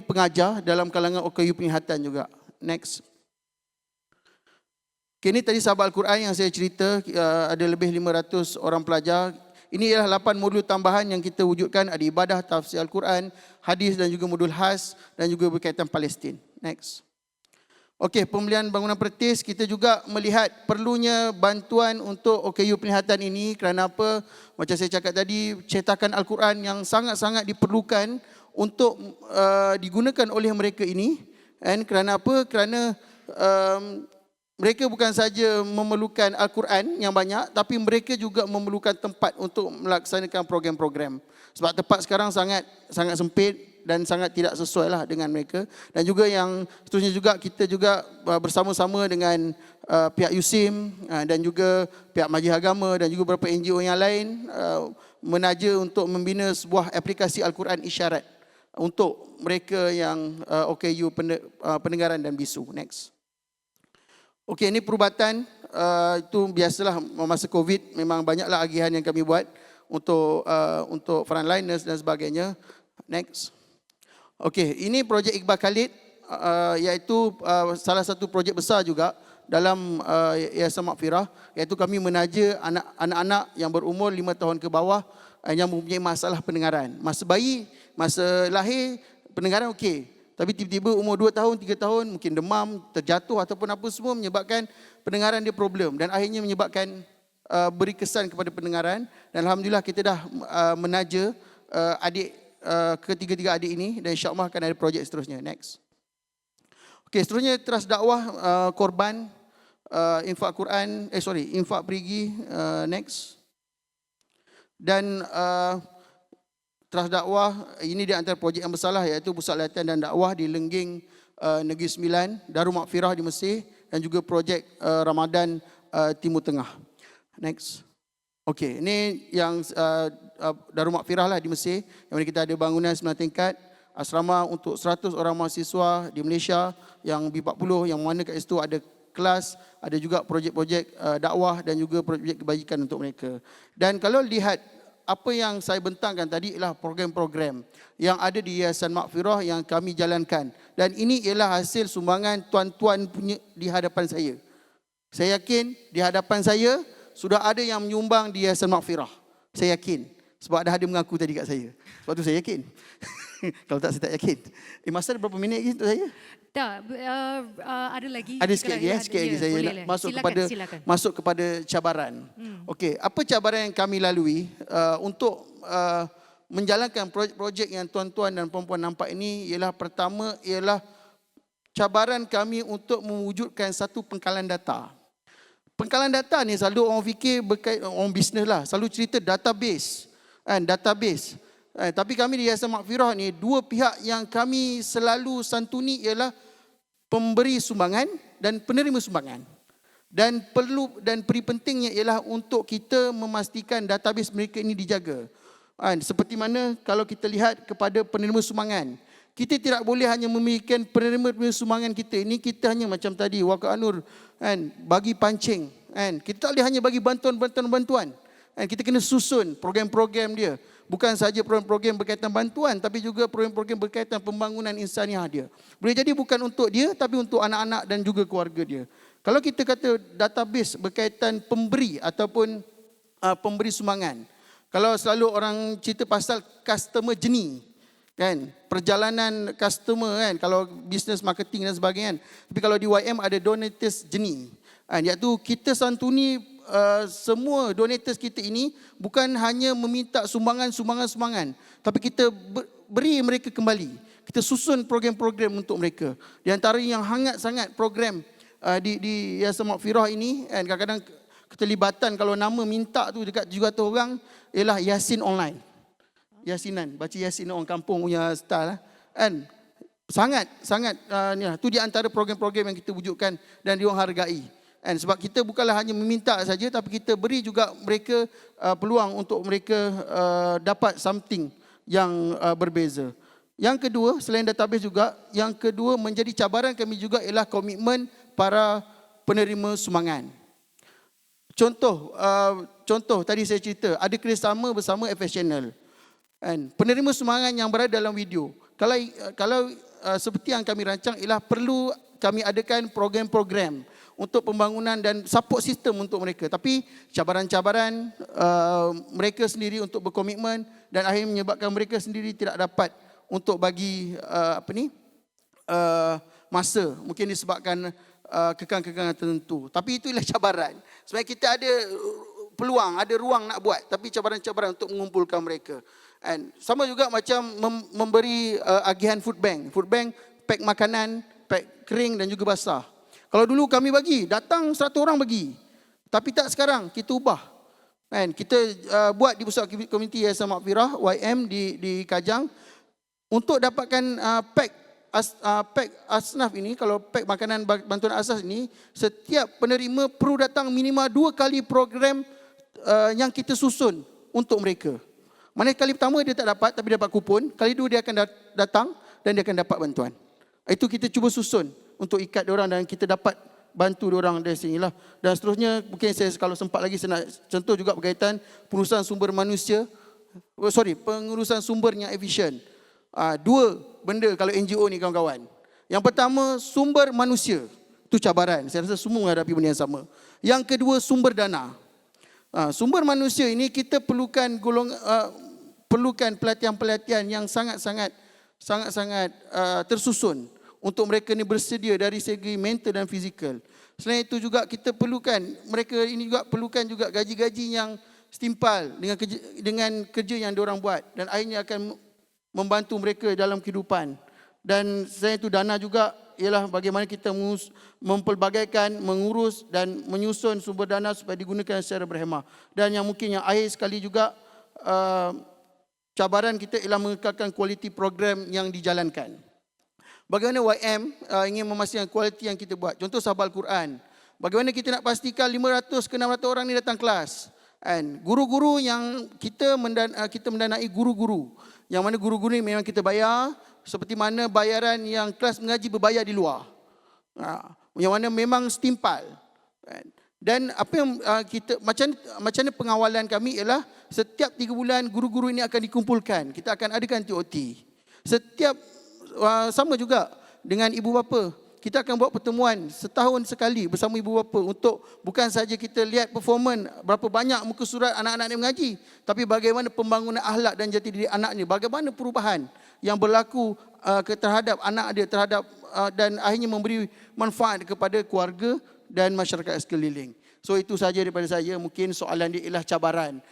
pengajar dalam kalangan OKU Penglihatan juga. Next. Okay, ini tadi sahabat Al-Quran yang saya cerita, ada lebih 500 orang pelajar. Ini ialah 8 modul tambahan yang kita wujudkan, ada ibadah, tafsir Al-Quran, hadis dan juga modul khas dan juga berkaitan Palestin. Next. Okey, pembelian bangunan Pertis, kita juga melihat perlunya bantuan untuk OKU Penglihatan ini. Kerana apa? Macam saya cakap tadi, cetakan Al-Quran yang sangat-sangat diperlukan untuk digunakan oleh mereka ini. Dan kerana apa? Kerana mereka bukan saja memerlukan Al-Quran yang banyak, tapi mereka juga memerlukan tempat untuk melaksanakan program-program. Sebab tempat sekarang sangat sempit dan sangat tidak sesuai lah dengan mereka. Dan juga yang seterusnya juga, kita juga bersama-sama dengan pihak USIM dan juga pihak Majlis Agama dan juga beberapa NGO yang lain menaja untuk membina sebuah aplikasi Al-Quran isyarat untuk mereka yang OKU pendengaran dan bisu. Next. Okey, ini perubatan, itu biasalah masa COVID, memang banyaklah agihan yang kami buat untuk frontliners dan sebagainya. Next. Okey, ini projek Iqbal Khalid, iaitu salah satu projek besar juga dalam Yayasan Maghfirah, iaitu kami menaja anak-anak yang berumur 5 tahun ke bawah yang mempunyai masalah pendengaran. Masa bayi, masa lahir, pendengaran okey. Tapi tiba-tiba umur 2 tahun, 3 tahun, mungkin demam, terjatuh ataupun apa semua menyebabkan pendengaran dia problem. Dan akhirnya menyebabkan beri kesan kepada pendengaran. Dan Alhamdulillah kita dah menaja ketiga-tiga adik ini. Dan insyaAllah akan ada projek seterusnya. Next. Okey, seterusnya teras dakwah korban, infak Quran, infak perigi. Next. Dan teras dakwah, ini di antara projek yang besar lah, iaitu Pusat Latihan dan Dakwah di Lengging Negeri Sembilan, Darul Maghfirah di Mesir dan juga projek Ramadan Timur Tengah. Next. Okey, ini yang Darul Maghfirah lah di Mesir, yang mana kita ada bangunan 9 tingkat, asrama untuk 100 orang mahasiswa di Malaysia yang B40, yang mana kat situ ada kelas, ada juga projek-projek dakwah dan juga projek kebajikan untuk mereka. Dan kalau lihat apa yang saya bentangkan tadi ialah program-program yang ada di Yayasan Maghfirah yang kami jalankan. Dan ini ialah hasil sumbangan tuan-tuan punya di hadapan saya. Saya yakin di hadapan saya sudah ada yang menyumbang di Yayasan Maghfirah. Saya yakin. Sebab ada mengaku tadi kat saya. Sebab tu saya yakin. Kalau tak, saya tak yakin. Masa ada berapa minit lagi untuk saya? Tak, ada lagi. Ada sikit lagi, sikit lagi saya nak masuk kepada cabaran. Okey, apa cabaran yang kami lalui untuk menjalankan projek yang tuan-tuan dan puan-puan nampak ini ialah pertama ialah cabaran kami untuk mewujudkan satu pengkalan data. Pengkalan data ni selalu orang fikir orang bisnes lah, selalu cerita database. Database. Tapi kami di Yayasan Maghfirah ni, dua pihak yang kami selalu santuni ialah pemberi sumbangan dan penerima sumbangan. Dan peri pentingnya ialah untuk kita memastikan database mereka ini dijaga. Seperti mana kalau kita lihat kepada penerima sumbangan, kita tidak boleh hanya memikirkan penerima sumbangan kita ini, kita hanya macam tadi Waqaf An-Nur bagi pancing. Kita tak boleh hanya bagi bantuan. Kita kena susun program-program dia. Bukan sahaja program-program berkaitan bantuan, tapi juga program-program berkaitan pembangunan insaniah dia. Boleh jadi bukan untuk dia, tapi untuk anak-anak dan juga keluarga dia. Kalau kita kata database berkaitan pemberi ataupun pemberi sumbangan, kalau selalu orang cerita pasal customer journey, perjalanan customer kalau business marketing dan sebagainya. Tapi kalau di YM ada donators journey, iaitu kita santuni semua donators kita ini bukan hanya meminta sumbangan, tapi kita beri mereka kembali. Kita susun program-program untuk mereka. Di antara yang hangat sangat program di Yayasan Maghfirah ini, kadang-kadang keterlibatan kalau nama minta tu dekat 700 orang ialah Yasin online. Yasinan, baca Yasin orang kampung punya style sangat tu di antara program-program yang kita wujudkan dan diorang hargai. Sebab kita bukanlah hanya meminta saja, tapi kita beri juga mereka peluang untuk mereka dapat something yang berbeza. Yang kedua, selain database juga, yang kedua menjadi cabaran kami juga ialah komitmen para penerima sumbangan. Contoh tadi saya cerita, ada kerjasama bersama FS Channel. Penerima sumbangan yang berada dalam video, kalau seperti yang kami rancang ialah perlu kami adakan program-program untuk pembangunan dan support sistem untuk mereka. Tapi cabaran-cabaran mereka sendiri untuk berkomitmen dan akhirnya menyebabkan mereka sendiri tidak dapat untuk bagi masa. Mungkin disebabkan kekangan-kekangan tertentu. Tapi itulah cabaran. Sebenarnya kita ada peluang, ada ruang nak buat. Tapi cabaran-cabaran untuk mengumpulkan mereka. Sama juga macam memberi agihan food bank. Food bank pack makanan, pack kering dan juga basah. Kalau dulu kami bagi, datang 100 orang bagi. Tapi tak sekarang, kita ubah. Kita buat di pusat komuniti Yayasan Maghfirah, YM di Kajang. Untuk dapatkan pack asnaf ini, kalau pack makanan bantuan asas ini, setiap penerima perlu datang minimal 2 kali program yang kita susun untuk mereka. Mana kali pertama dia tak dapat tapi dapat kupon, kali dua dia akan datang dan dia akan dapat bantuan. Itu kita cuba susun untuk ikat diorang dan kita dapat bantu diorang dari sinilah. Dan seterusnya mungkin saya kalau sempat lagi saya nak contoh juga berkaitan pengurusan sumber manusia. Pengurusan sumber yang efisien. Dua benda kalau NGO ni kawan-kawan. Yang pertama sumber manusia. Itu cabaran. Saya rasa semua menghadapi benda yang sama. Yang kedua sumber dana. Sumber manusia ini kita perlukan pelatihan-pelatihan yang sangat-sangat tersusun untuk mereka ni bersedia dari segi mental dan fizikal. Selain itu juga kita perlukan mereka ini juga perlukan juga gaji-gaji yang setimpal dengan kerja yang diorang buat dan akhirnya akan membantu mereka dalam kehidupan. Dan selain itu dana juga ialah bagaimana kita mempelbagaikan, mengurus dan menyusun sumber dana supaya digunakan secara berhemah. Dan yang mungkin yang akhir sekali juga cabaran kita ialah mengekalkan kualiti program yang dijalankan. Bagaimana YM ingin memastikan kualiti yang kita buat. Contoh Sahabat Al-Quran. Bagaimana kita nak pastikan 500 ke 600 orang ni datang kelas. Guru-guru yang kita mendanai guru-guru. Yang mana guru-guru ni memang kita bayar. Seperti mana bayaran yang kelas mengaji berbayar di luar. Yang mana memang setimpal. Dan apa yang macam mana pengawalan kami ialah setiap 3 bulan guru-guru ini akan dikumpulkan. Kita akan adakan TOT. Setiap sama juga dengan ibu bapa. Kita akan buat pertemuan setahun sekali bersama ibu bapa untuk bukan saja kita lihat performan berapa banyak muka surat anak-anak ini mengaji, tapi bagaimana pembangunan akhlak dan jati diri anak ini, bagaimana perubahan yang berlaku terhadap anak dia, terhadap dan akhirnya memberi manfaat kepada keluarga dan masyarakat sekeliling. So itu saja daripada saya. Mungkin soalan dia ialah cabaran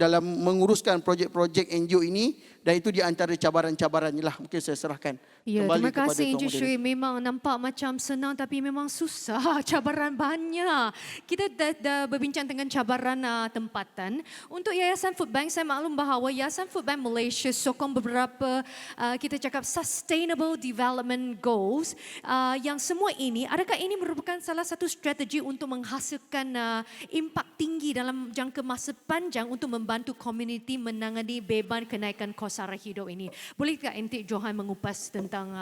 dalam menguruskan projek-projek NGO ini, dan itu di antara cabaran-cabarannya lah. Mungkin saya serahkan Ya, kembali terima kepada kasih Tuan Encik Moderator. Syuib. Memang nampak macam senang tapi memang susah. Cabaran banyak. Kita dah berbincang dengan cabaran tempatan. Untuk Yayasan Food Bank, saya maklum bahawa Yayasan Food Bank Malaysia sokong beberapa kita cakap Sustainable Development Goals yang semua ini, adakah ini merupakan salah satu strategi untuk menghasilkan impak tinggi dalam jangka masa panjang untuk membantu komuniti menangani beban kenaikan kos sara hidup ini? Bolehkah Encik Johan mengupas tentang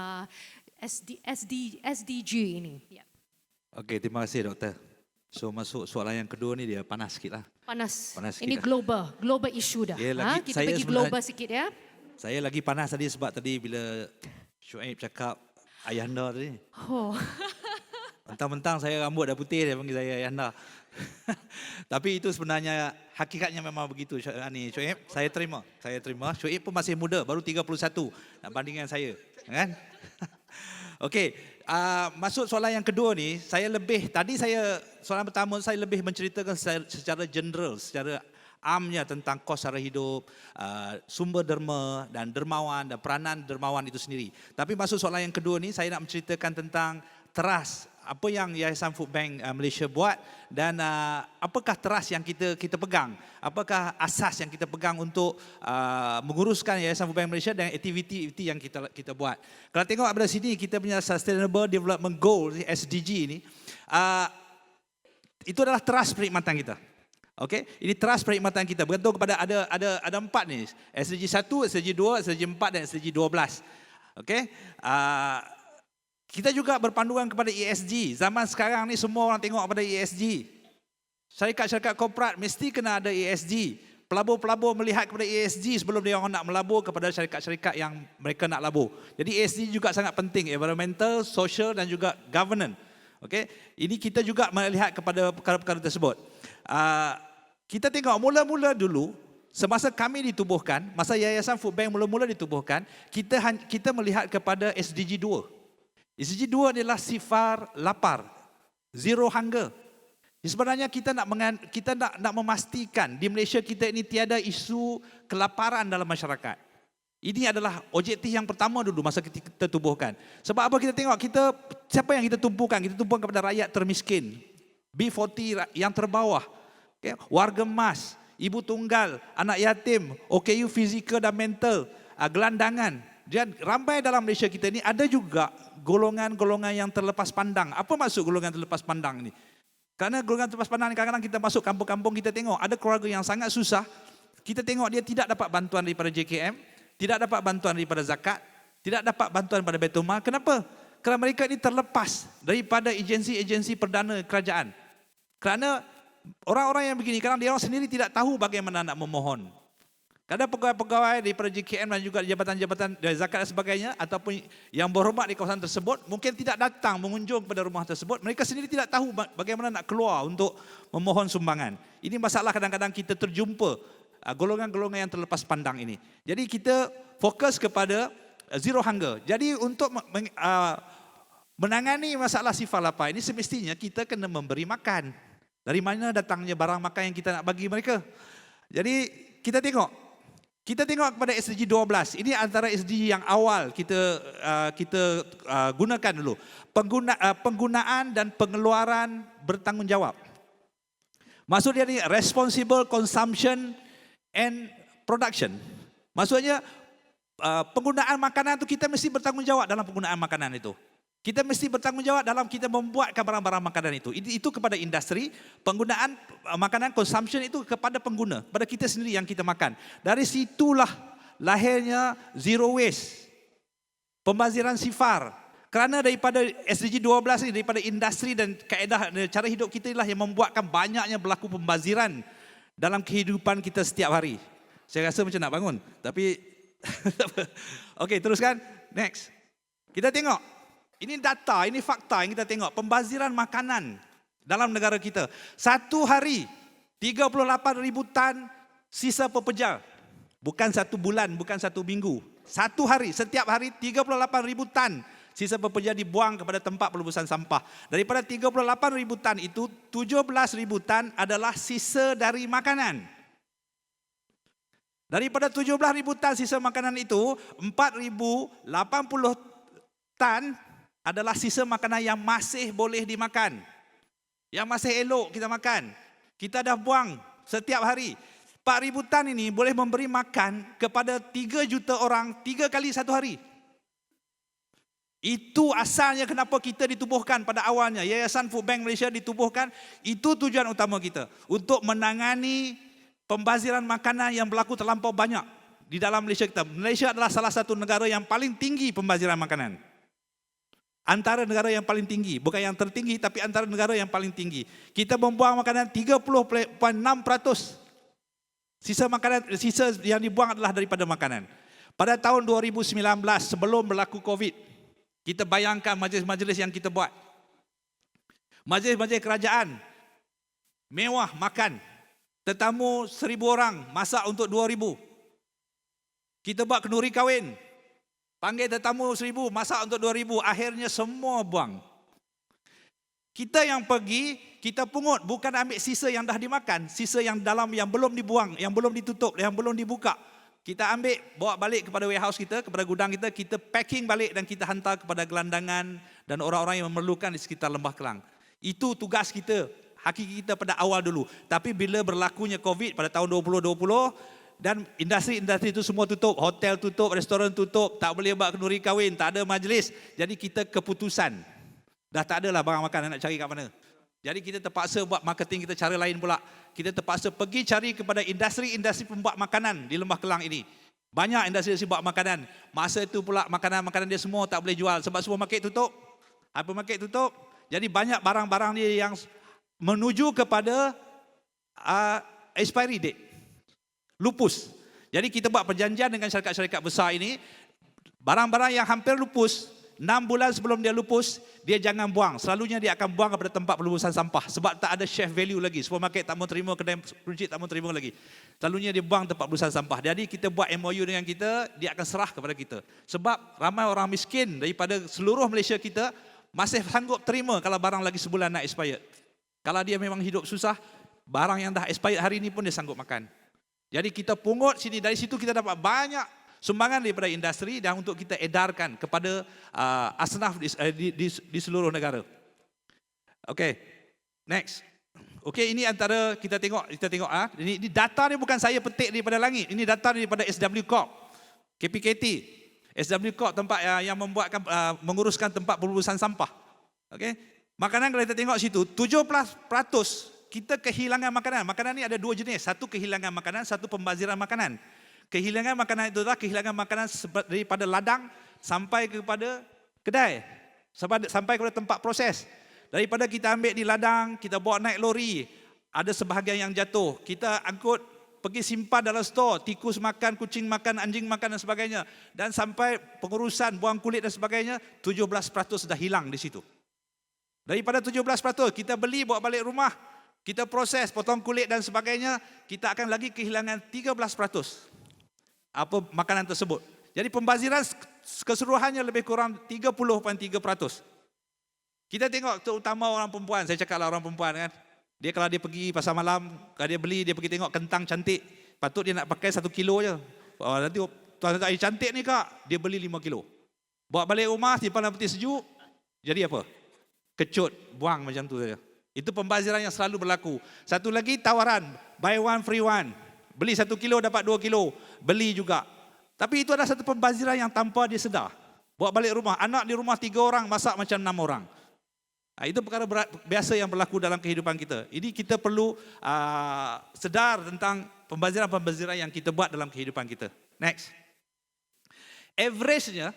SDG ini? Ya. Okey, terima kasih doktor. So masuk soalan yang kedua ni dia panas sikit lah. Panas. Panas sikit Ini lah. global issue dah. Ya, lagi Kita saya pergi sebenarnya- global sikit ya. Saya lagi panas tadi sebab tadi bila Syuib cakap ayahanda tadi. Oh. Mentang-mentang saya rambut dah putih, dia panggil saya ayahanda. Tapi itu sebenarnya hakikatnya memang begitu. Syuib, saya terima. Syuib pun masih muda, baru 31 nak bandingkan saya, kan? Okey, masuk soalan yang kedua ni, soalan pertama saya lebih menceritakan secara general, secara amnya tentang kos sara hidup, sumber derma dan dermawan dan peranan dermawan itu sendiri. Tapi masuk soalan yang kedua ni, saya nak menceritakan tentang teras, apa yang Yayasan Food Bank Malaysia buat, dan apakah teras yang kita pegang, apakah asas yang kita pegang untuk menguruskan Yayasan Food Bank Malaysia dan aktiviti yang kita buat. Kalau tengok pada sini, kita punya Sustainable Development Goal SDG ni, itu adalah teras perkhidmatan kita. Okey, ini teras perkhidmatan kita bergantung kepada ada 4 ni, SDG 1, SDG 2, SDG 4 dan SDG 12. Okey, kita juga berpanduan kepada ESG. Zaman sekarang ni semua orang tengok kepada ESG. Syarikat-syarikat korporat mesti kena ada ESG. Pelabur-pelabur melihat kepada ESG sebelum dia orang nak melabur kepada syarikat-syarikat yang mereka nak labur. Jadi ESG juga sangat penting, environmental, social dan juga governance. Okey, ini kita juga melihat kepada perkara-perkara tersebut. Kita tengok mula-mula dulu, semasa kami ditubuhkan, masa Yayasan Food Bank mula-mula ditubuhkan, kita melihat kepada SDG 2. SDG 2 adalah sifar lapar, zero hunger. Sebenarnya kita nak memastikan di Malaysia kita ini tiada isu kelaparan dalam masyarakat. Ini adalah objektif yang pertama dulu masa kita tubuhkan. Sebab apa kita tengok, siapa yang kita tumpukan? Kita tumpukan kepada rakyat termiskin, B40 yang terbawah, okay? Warga emas, ibu tunggal, anak yatim, OKU fizikal dan mental, gelandangan. Dan ramai dalam Malaysia kita ni ada juga golongan-golongan yang terlepas pandang. Apa maksud golongan terlepas pandang ni? Kerana golongan terlepas pandang ni kadang-kadang kita masuk kampung-kampung, kita tengok ada keluarga yang sangat susah. Kita tengok dia tidak dapat bantuan daripada JKM, tidak dapat bantuan daripada zakat, tidak dapat bantuan daripada Baitul Mal. Kenapa? Kerana mereka ini terlepas daripada agensi-agensi perdana kerajaan. Kerana orang-orang yang begini, kadang dia orang sendiri tidak tahu bagaimana nak memohon. Kadang pegawai-pegawai daripada JKM dan juga jabatan-jabatan dari zakat dan sebagainya ataupun yang berhormat di kawasan tersebut mungkin tidak datang mengunjung kepada rumah tersebut. Mereka sendiri tidak tahu bagaimana nak keluar untuk memohon sumbangan. Ini masalah kadang-kadang kita terjumpa golongan-golongan yang terlepas pandang ini. Jadi kita fokus kepada zero hunger. Jadi untuk menangani masalah sifar lapar ini semestinya kita kena memberi makan. Dari mana datangnya barang makan yang kita nak bagi mereka? Jadi kita tengok kepada SDG 12. Ini antara SDG yang awal kita gunakan dulu. Penggunaan dan pengeluaran bertanggungjawab. Maksud dia ni responsible consumption and production. Maksudnya penggunaan makanan itu kita mesti bertanggungjawab dalam penggunaan makanan itu. Kita mesti bertanggungjawab dalam kita membuatkan barang-barang makanan itu. Itu kepada industri, penggunaan makanan consumption itu kepada pengguna, pada kita sendiri yang kita makan. Dari situlah lahirnya zero waste, pembaziran sifar. Kerana daripada SDG 12 ni, daripada industri dan kaedah cara hidup kita inilah yang membuatkan banyaknya berlaku pembaziran dalam kehidupan kita setiap hari. Saya rasa macam nak bangun, tapi okey, teruskan. Next. Kita tengok. Ini data, ini fakta yang kita tengok. Pembaziran makanan dalam negara kita. Satu hari 38,000 tan sisa pepeja. Bukan satu bulan, bukan satu minggu. Satu hari, setiap hari 38,000 tan sisa pepeja dibuang kepada tempat pelubusan sampah. Daripada 38,000 tan itu, 17,000 tan adalah sisa dari makanan. Daripada 17,000 tan sisa makanan itu, 4,080 tan adalah sisa makanan yang masih boleh dimakan. Yang masih elok kita makan. Kita dah buang setiap hari. 4,000 tan ini boleh memberi makan kepada 3 juta orang 3 kali satu hari. Itu asalnya kenapa kita ditubuhkan pada awalnya. Yayasan Food Bank Malaysia ditubuhkan. Itu tujuan utama kita. Untuk menangani pembaziran makanan yang berlaku terlampau banyak di dalam Malaysia kita. Malaysia adalah salah satu negara yang paling tinggi pembaziran makanan. Antara negara yang paling tinggi. Bukan yang tertinggi, tapi antara negara yang paling tinggi. Kita membuang makanan 30.6%. Sisa yang dibuang adalah daripada makanan. Pada tahun 2019, sebelum berlaku COVID, kita bayangkan majlis-majlis yang kita buat. Majlis-majlis kerajaan, mewah makan. Tetamu 1,000 orang, masak untuk 2,000. Kita buat kenduri kahwin. Panggil tetamu 1,000, masak untuk 2,000. Akhirnya semua buang. Kita yang pergi, kita pungut. Bukan ambil sisa yang dah dimakan. Sisa yang dalam yang belum dibuang, yang belum ditutup, yang belum dibuka. Kita ambil, bawa balik kepada warehouse kita, kepada gudang kita. Kita packing balik dan kita hantar kepada gelandangan dan orang-orang yang memerlukan di sekitar Lembah Kelang. Itu tugas kita. Hakiki kita pada awal dulu. Tapi bila berlakunya COVID pada tahun 2020 dan industri-industri itu semua tutup, hotel tutup, restoran tutup, tak boleh buat kenduri kahwin, tak ada majlis. Jadi kita keputusan. Dah tak adalah barang makanan nak cari kat mana. Jadi kita terpaksa buat marketing kita cara lain pula. Kita terpaksa pergi cari kepada industri-industri pembuat makanan di Lembah Kelang ini. Banyak industri-industri buat makanan. Masa itu pula makanan-makanan dia semua tak boleh jual sebab supermarket tutup. Hypermarket tutup. Jadi banyak barang-barang dia yang menuju kepada expiry date. Lupus. Jadi kita buat perjanjian dengan syarikat-syarikat besar ini. Barang-barang yang hampir lupus, 6 bulan sebelum dia lupus, dia jangan buang. Selalunya dia akan buang kepada tempat pelubusan sampah. Sebab tak ada chef value lagi. Supermarket tak mau terima, kedai runcit tak mau terima lagi. Selalunya dia buang tempat pelubusan sampah. Jadi kita buat MOU dengan kita, dia akan serah kepada kita. Sebab ramai orang miskin daripada seluruh Malaysia kita masih sanggup terima kalau barang lagi sebulan nak expired. Kalau dia memang hidup susah, barang yang dah expired hari ini pun dia sanggup makan. Jadi kita pungut sini, dari situ kita dapat banyak sumbangan daripada industri dan untuk kita edarkan kepada asnaf di seluruh negara. Okey, next. Okey, ini antara kita tengok ini data ni bukan saya petik daripada langit. Ini data daripada SW Corp, KPKT. SW Corp tempat yang membuatkan menguruskan tempat pelubusan sampah. Okey. Makanan kalau kita tengok situ, 17% kita kehilangan makanan. Makanan ni ada 2 jenis. Satu kehilangan makanan, satu pembaziran makanan. Kehilangan makanan itu adalah kehilangan makanan daripada ladang sampai kepada kedai. Sampai kepada tempat proses. Daripada kita ambil di ladang, kita bawa naik lori. Ada sebahagian yang jatuh. Kita angkut, pergi simpan dalam stor. Tikus makan, kucing makan, anjing makan dan sebagainya. Dan sampai pengurusan, buang kulit dan sebagainya, 17% sudah hilang di situ. Daripada 17%, kita beli, bawa balik rumah, kita proses, potong kulit dan sebagainya, kita akan lagi kehilangan 13% apa makanan tersebut. Jadi pembaziran keseluruhannya lebih kurang 30.3%. Kita tengok terutama orang perempuan, saya cakaplah orang perempuan kan. Dia kalau dia pergi pasar malam, kalau dia beli, dia pergi tengok kentang cantik, patut dia nak pakai 1 kilo je. Nanti tuan-tuan air cantik ni kak, dia beli 5 kilo. Bawa balik rumah, simpan dalam peti sejuk, jadi apa? Kecut, buang macam tu saja. Itu pembaziran yang selalu berlaku. Satu lagi tawaran, buy one free one. Beli 1 kilo dapat 2 kilo, beli juga. Tapi itu adalah satu pembaziran yang tanpa dia sedar. Bawa balik rumah, anak di rumah 3 orang, masak macam 6 orang. Itu perkara biasa yang berlaku dalam kehidupan kita. Ini kita perlu sedar tentang pembaziran-pembaziran yang kita buat dalam kehidupan kita. Next. Average-nya,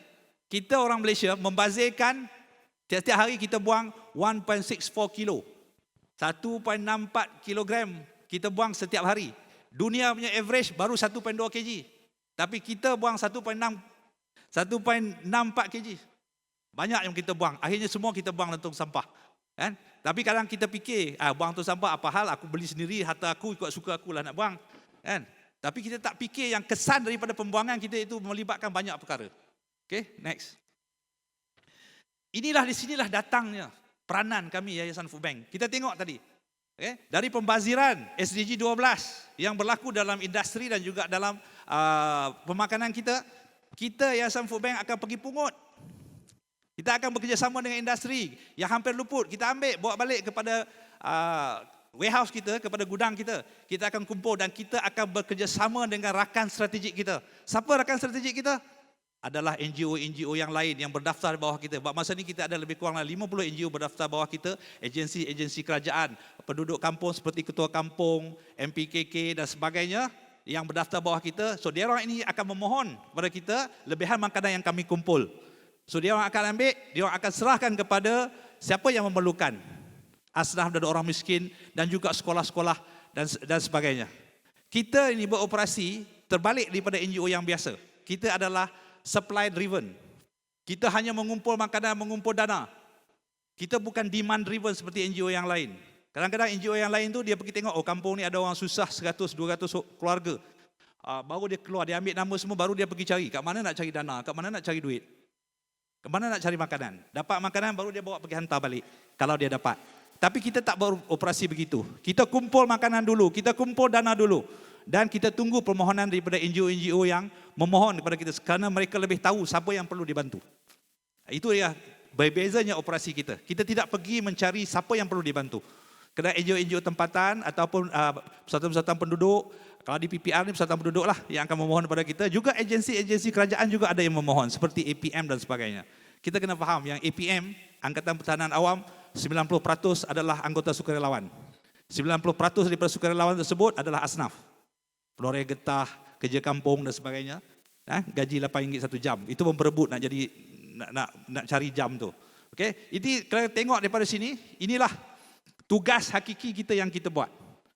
Kita orang Malaysia membazirkan setiap hari kita buang 1.64 kilo. 1.64 kilogram kita buang setiap hari. Dunia punya average baru 1.2 kg. Tapi kita buang 1.64 kg. Banyak yang kita buang. Akhirnya semua kita buang dalam tong sampah. Kan? Tapi kadang kita fikir, buang tong sampah apa hal, aku beli sendiri, harta aku ikut suka aku lah nak buang. Kan? Tapi kita tak fikir yang kesan daripada pembuangan kita itu melibatkan banyak perkara. Okay, next. Inilah di sinilah datangnya peranan kami Yayasan Food Bank. Kita tengok tadi. Okay? Dari pembaziran SDG 12 yang berlaku dalam industri dan juga dalam pemakanan kita, Yayasan Food Bank akan pergi pungut. Kita akan bekerjasama dengan industri yang hampir luput. Kita ambil, bawa balik kepada warehouse kita, kepada gudang kita. Kita akan kumpul dan kita akan bekerjasama dengan rakan strategik kita. Siapa rakan strategik kita? Adalah NGO-NGO yang lain yang berdaftar di bawah kita. Masa ni kita ada lebih kurang 50 NGO berdaftar bawah kita, agensi-agensi kerajaan, penduduk kampung seperti Ketua Kampung, MPKK dan sebagainya yang berdaftar bawah kita. So dia orang ini akan memohon kepada kita lebihan makanan yang kami kumpul. So dia orang akan ambil, dia orang akan serahkan kepada siapa yang memerlukan. Asnaf dan orang miskin dan juga sekolah-sekolah dan sebagainya. Kita ini beroperasi terbalik daripada NGO yang biasa. Kita adalah supply driven. Kita hanya mengumpul makanan, mengumpul dana. Kita bukan demand driven seperti NGO yang lain. Kadang-kadang NGO yang lain tu dia pergi tengok, kampung ni ada orang susah 100, 200 keluarga. Baru dia keluar, dia ambil nama semua, baru dia pergi cari. Kat mana nak cari dana, kat mana nak cari duit. Kat mana nak cari makanan. Dapat makanan baru dia bawa pergi hantar balik. Kalau dia dapat. Tapi kita tak beroperasi begitu. Kita kumpul makanan dulu, kita kumpul dana dulu. Dan kita tunggu permohonan daripada NGO-NGO yang memohon kepada kita kerana mereka lebih tahu siapa yang perlu dibantu. Itu ya berbezanya operasi kita. Kita tidak pergi mencari siapa yang perlu dibantu. Kerana NGO-NGO tempatan ataupun persatuan-persatuan penduduk, kalau di PPR ni persatuan penduduk lah yang akan memohon kepada kita. Juga agensi-agensi kerajaan juga ada yang memohon seperti APM dan sebagainya. Kita kena faham yang APM, Angkatan Pertahanan Awam, 90% adalah anggota sukarelawan. 90% daripada sukarelawan tersebut adalah asnaf. Pelorai getah, kerja kampung dan sebagainya. Gaji RM8 1 jam. Itu pun berebut nak jadi nak cari jam tu. Okey, ini kalau tengok daripada sini, inilah tugas hakiki kita yang kita buat.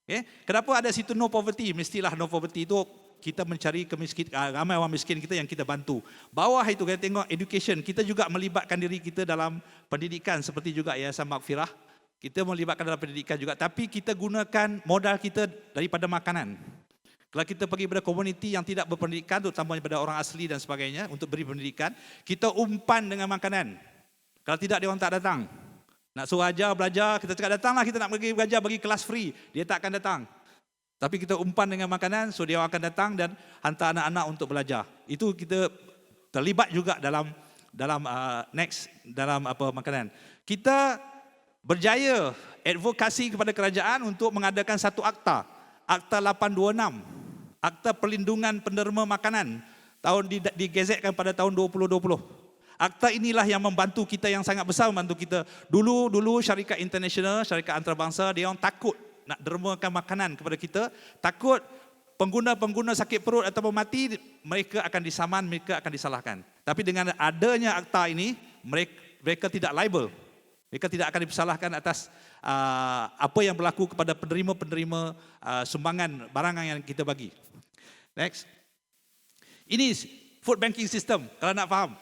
Okey, kenapa ada situ no poverty? Mestilah no poverty itu kita mencari ramai orang miskin kita yang kita bantu. Bawah itu kita tengok education, kita juga melibatkan diri kita dalam pendidikan seperti juga Yayasan Maghfirah. Kita melibatkan dalam pendidikan juga, tapi kita gunakan modal kita daripada makanan. Kalau kita pergi pada komuniti yang tidak berpendidikan, terutama pada orang asli dan sebagainya, untuk beri pendidikan, kita umpan dengan makanan. Kalau tidak, dia orang tak datang. Nak suruh ajar, belajar, kita cakap datanglah, kita nak pergi belajar, bagi kelas free. Dia tak akan datang. Tapi kita umpan dengan makanan, so dia orang akan datang dan hantar anak-anak untuk belajar. Itu kita terlibat juga dalam makanan. Kita berjaya advokasi kepada kerajaan untuk mengadakan satu akta. Akta 826. Akta Perlindungan Penerima Makanan digezetkan pada tahun 2020. Akta inilah yang membantu kita, yang sangat besar membantu kita. Dulu syarikat internasional, syarikat antarabangsa, dia orang takut nak dermakan makanan kepada kita. Takut pengguna-pengguna sakit perut atau mati, mereka akan disaman, mereka akan disalahkan. Tapi dengan adanya akta ini, mereka tidak liable. Mereka tidak akan disalahkan atas apa yang berlaku kepada penerima-penerima sumbangan barangan yang kita bagi. Next. Ini food banking system, kalau nak faham.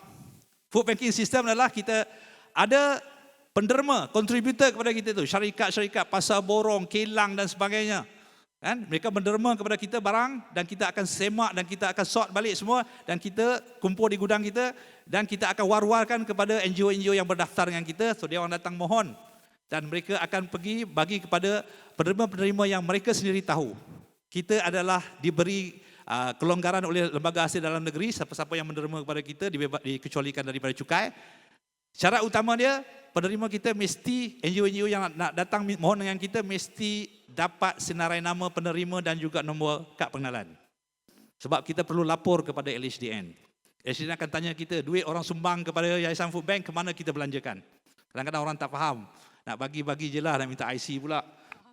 Food banking system adalah kita ada penderma, kontributor kepada kita tu, syarikat-syarikat, pasar borong, kilang dan sebagainya. Kan? Mereka menderma kepada kita barang dan kita akan semak dan kita akan sort balik semua dan kita kumpul di gudang kita dan kita akan war-warkan kepada NGO-NGO yang berdaftar dengan kita. So dia orang datang mohon dan mereka akan pergi bagi kepada penerima-penerima yang mereka sendiri tahu. Kita adalah diberi kelonggaran oleh lembaga hasil dalam negeri, siapa-siapa yang menderma kepada kita dikecualikan daripada cukai. Syarat utama dia, penerima kita mesti, NGO-NGO yang nak datang mohon dengan kita mesti dapat senarai nama penerima dan juga nombor kad pengenalan. Sebab kita perlu lapor kepada LHDN. LHDN akan tanya kita, duit orang sumbang kepada Yayasan Food Bank, ke mana kita belanjakan? Kadang-kadang orang tak faham. Nak bagi-bagi je lah, nak minta IC pula.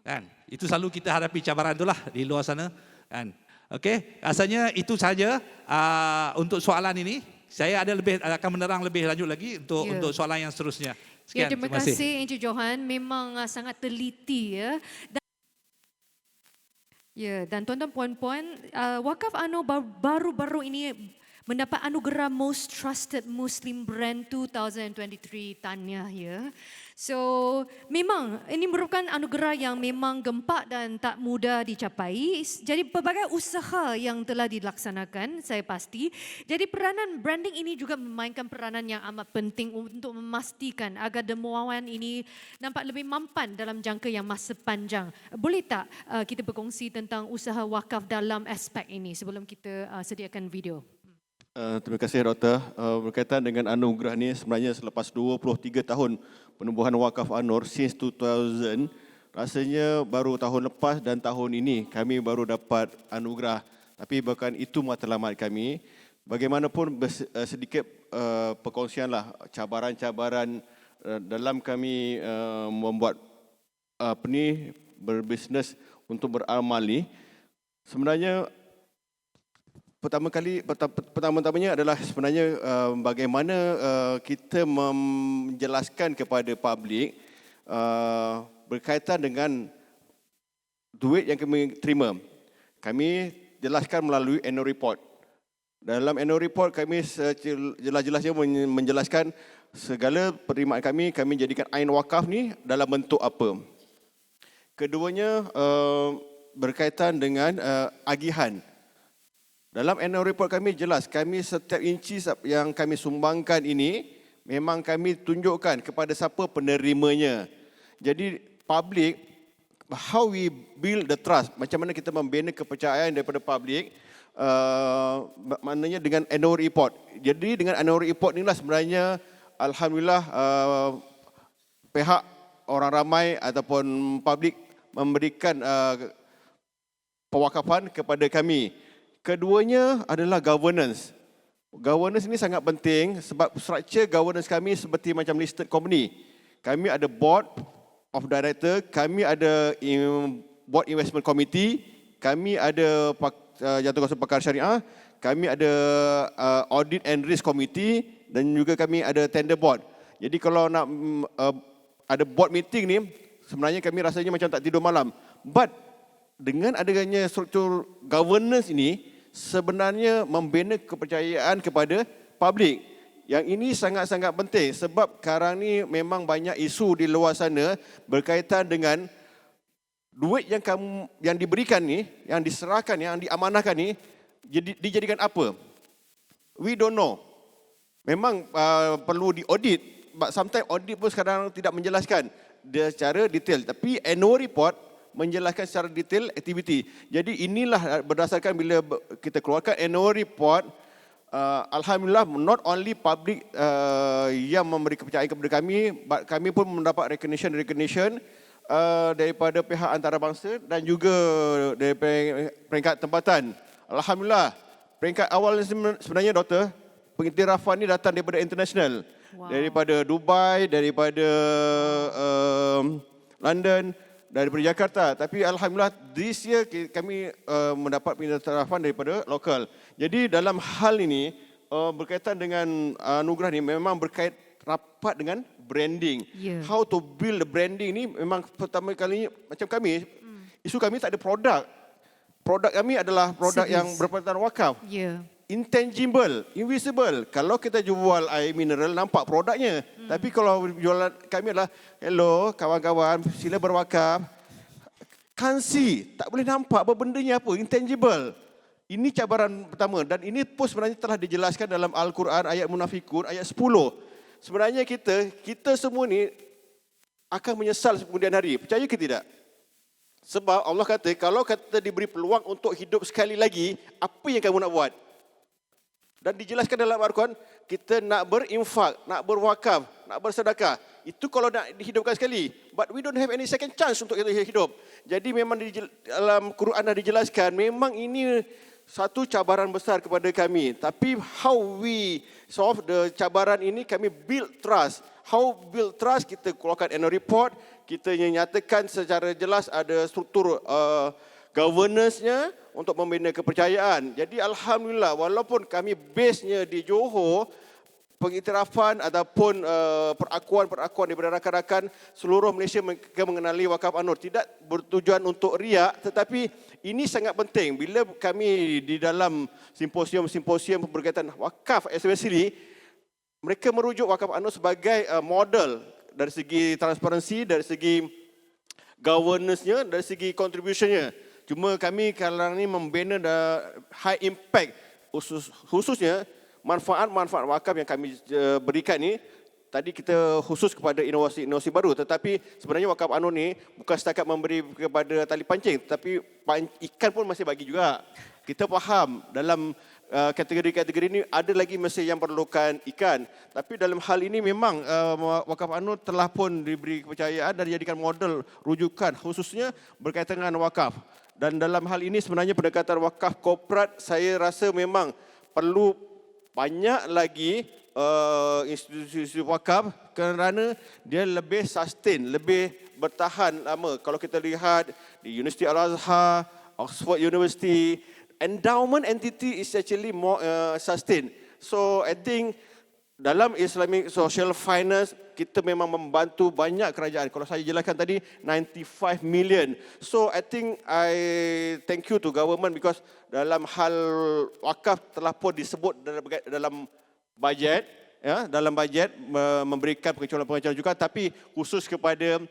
Kan? Itu selalu kita hadapi cabaran itulah di luar sana. Kan? Okey, rasanya itu saja untuk soalan ini. Saya akan menerang lebih lanjut lagi Ya. untuk soalan yang seterusnya. Ya, Sekian, terima kasih Encik Johan. Memang sangat teliti ya. Dan tuan-tuan puan-puan, Wakaf Anor baru-baru ini mendapat anugerah Most Trusted Muslim Brand 2023 Tahniah ya. So memang ini merupakan anugerah yang memang gempak dan tak mudah dicapai. Jadi pelbagai usaha yang telah dilaksanakan saya pasti. Jadi peranan branding ini juga memainkan peranan yang amat penting untuk memastikan agar dermawan ini nampak lebih mampan dalam jangka yang masa panjang. Boleh tak kita berkongsi tentang usaha wakaf dalam aspek ini sebelum kita sediakan video? Terima kasih Doktor. Berkaitan dengan anugerah ini sebenarnya selepas 23 tahun penubuhan Wakaf Anor since 2000, rasanya baru tahun lepas dan tahun ini kami baru dapat anugerah. Tapi bukan itu matlamat kami. Bagaimanapun sedikit perkongsianlah cabaran-cabaran dalam kami membuat berbisnes untuk beramal ni. Sebenarnya pertama-tamanya adalah sebenarnya bagaimana kita menjelaskan kepada publik berkaitan dengan duit yang kami terima. Kami jelaskan melalui annual report. Dalam annual report kami jelas-jelasnya menjelaskan segala penerimaan kami jadikan ain wakaf ni dalam bentuk apa. Keduanya berkaitan dengan agihan. Dalam annual report kami jelas, kami setiap inci yang kami sumbangkan ini memang kami tunjukkan kepada siapa penerimanya. Jadi public, how we build the trust, macam mana kita membina kepercayaan daripada public, maknanya dengan annual report. Jadi dengan annual report inilah sebenarnya alhamdulillah pihak orang ramai ataupun public memberikan pewakafan kepada kami. Keduanya adalah governance. Governance ini sangat penting sebab struktur governance kami seperti macam listed company. Kami ada board of director, kami ada board investment committee, kami ada jatuhkuasa perkara syariah, kami ada audit and risk committee dan juga kami ada tender board. Jadi kalau nak ada board meeting ni, sebenarnya kami rasanya macam tak tidur malam. But dengan adanya struktur governance ini, sebenarnya membina kepercayaan kepada publik. Yang ini sangat-sangat penting sebab sekarang ni memang banyak isu di luar sana berkaitan dengan duit yang diberikan ni, yang diserahkan, yang diamanahkan ni dijadikan apa? We don't know. Memang perlu diaudit. But sometimes audit pun sekarang tidak menjelaskan secara detail. Tapi annual report menjelaskan secara detail aktiviti. Jadi inilah berdasarkan bila kita keluarkan annual report, alhamdulillah not only public yang memberi kepercayaan kepada kami, but kami pun mendapat recognition daripada pihak antarabangsa dan juga dari peringkat tempatan. Alhamdulillah, peringkat awal sebenarnya Doktor, pengiktirafan ini datang daripada international. Wow. Daripada Dubai, daripada London, daripada Jakarta. Tapi alhamdulillah this year kami mendapat pengiktirafan daripada lokal. Jadi dalam hal ini berkaitan dengan anugerah ini memang berkait rapat dengan branding. Yeah. How to build the branding ni memang pertama kali macam kami, isu kami tak ada produk. Produk kami adalah produk yang berpatutan wakaf. Yeah. Intangible, invisible. Kalau kita jual air mineral nampak produknya. Tapi kalau jualan kami adalah hello kawan-kawan sila berwakaf. Can't see, tak boleh nampak apa bendanya apa, intangible. Ini cabaran pertama dan ini pun sebenarnya telah dijelaskan dalam Al-Quran ayat Munafikun ayat 10. Sebenarnya kita semua ni akan menyesal kemudian hari. Percaya ke tidak? Sebab Allah kata kalau kita diberi peluang untuk hidup sekali lagi, apa yang kamu nak buat? Dan dijelaskan dalam Al-Quran, kita nak berinfak, nak berwakaf, nak bersedekah. Itu kalau nak dihidupkan sekali. But we don't have any second chance untuk kita hidup. Jadi memang dalam Quran dah dijelaskan, memang ini satu cabaran besar kepada kami. Tapi how we solve the cabaran ini, kami build trust. How build trust, kita keluarkan annual report, kita nyatakan secara jelas ada struktur governance-nya untuk membina kepercayaan. Jadi alhamdulillah walaupun kami base-nya di Johor, pengiktirafan ataupun perakuan-perakuan daripada rakan-rakan seluruh Malaysia mengenali Wakaf An-Nur. Tidak bertujuan untuk riak, tetapi ini sangat penting. Bila kami di dalam simposium-simposium berkaitan wakaf especially, mereka merujuk Wakaf An-Nur sebagai model dari segi transparansi, dari segi governance-nya, dari segi contribution-nya. Cuma kami sekarang ini membina high impact, khususnya manfaat-manfaat wakaf yang kami berikan ni. Tadi kita khusus kepada inovasi baru, tetapi sebenarnya Wakaf An-Nur ni bukan setakat memberi kepada tali pancing, tetapi ikan pun masih bagi juga. Kita faham dalam kategori-kategori ini ada lagi masih yang perlukan ikan. Tapi dalam hal ini memang Wakaf An-Nur telah pun diberi kepercayaan dan dijadikan model rujukan khususnya berkaitan dengan wakaf. Dan dalam hal ini sebenarnya pendekatan wakaf korporat saya rasa memang perlu banyak lagi institusi wakaf kerana dia lebih sustain, lebih bertahan lama. Kalau kita lihat di Universiti Al-Azhar, Oxford University, endowment entity is actually more sustain. So I think dalam Islamic Social Finance kita memang membantu banyak kerajaan. Kalau saya jelaskan tadi 95 million. So I think I thank you to government because dalam hal wakaf telah pun disebut dalam bajet, ya, dalam bajet memberikan pengecualian juga, tapi khusus kepada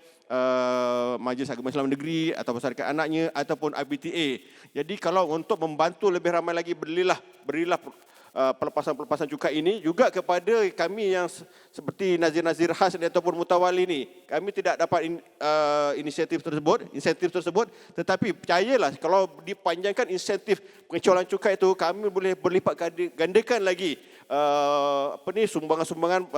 Majlis Agama Islam Negeri ataupun syarikat anaknya ataupun IBTA. Jadi kalau untuk membantu lebih ramai lagi, berilah pelepasan cukai ini juga kepada kami yang seperti nazir-nazir khas ataupun mutawali ini. Kami tidak dapat insentif tersebut, tetapi percayalah kalau dipanjangkan insentif pengecualian cukai itu, kami boleh berlipat gandakan lagi sumbangan-sumbangan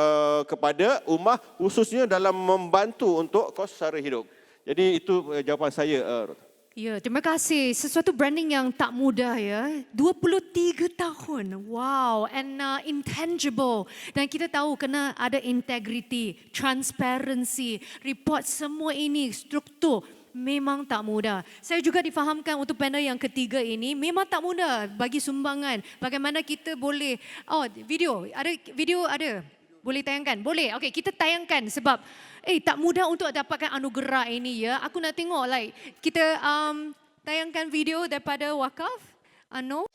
kepada ummah khususnya dalam membantu untuk kos sara hidup. Jadi itu jawapan saya. Ya, terima kasih. Sesuatu branding yang tak mudah ya. 23 tahun. Wow, and intangible. Dan kita tahu kena ada integrity, transparency, report semua ini, struktur. Memang tak mudah. Saya juga difahamkan untuk panel yang ketiga ini memang tak mudah bagi sumbangan. Bagaimana kita boleh, video ada. Boleh tayangkan? Boleh. Okey, kita tayangkan sebab tak mudah untuk dapatkan anugerah ini ya. Aku nak tengok kita tayangkan video daripada Wakaf An-Nur.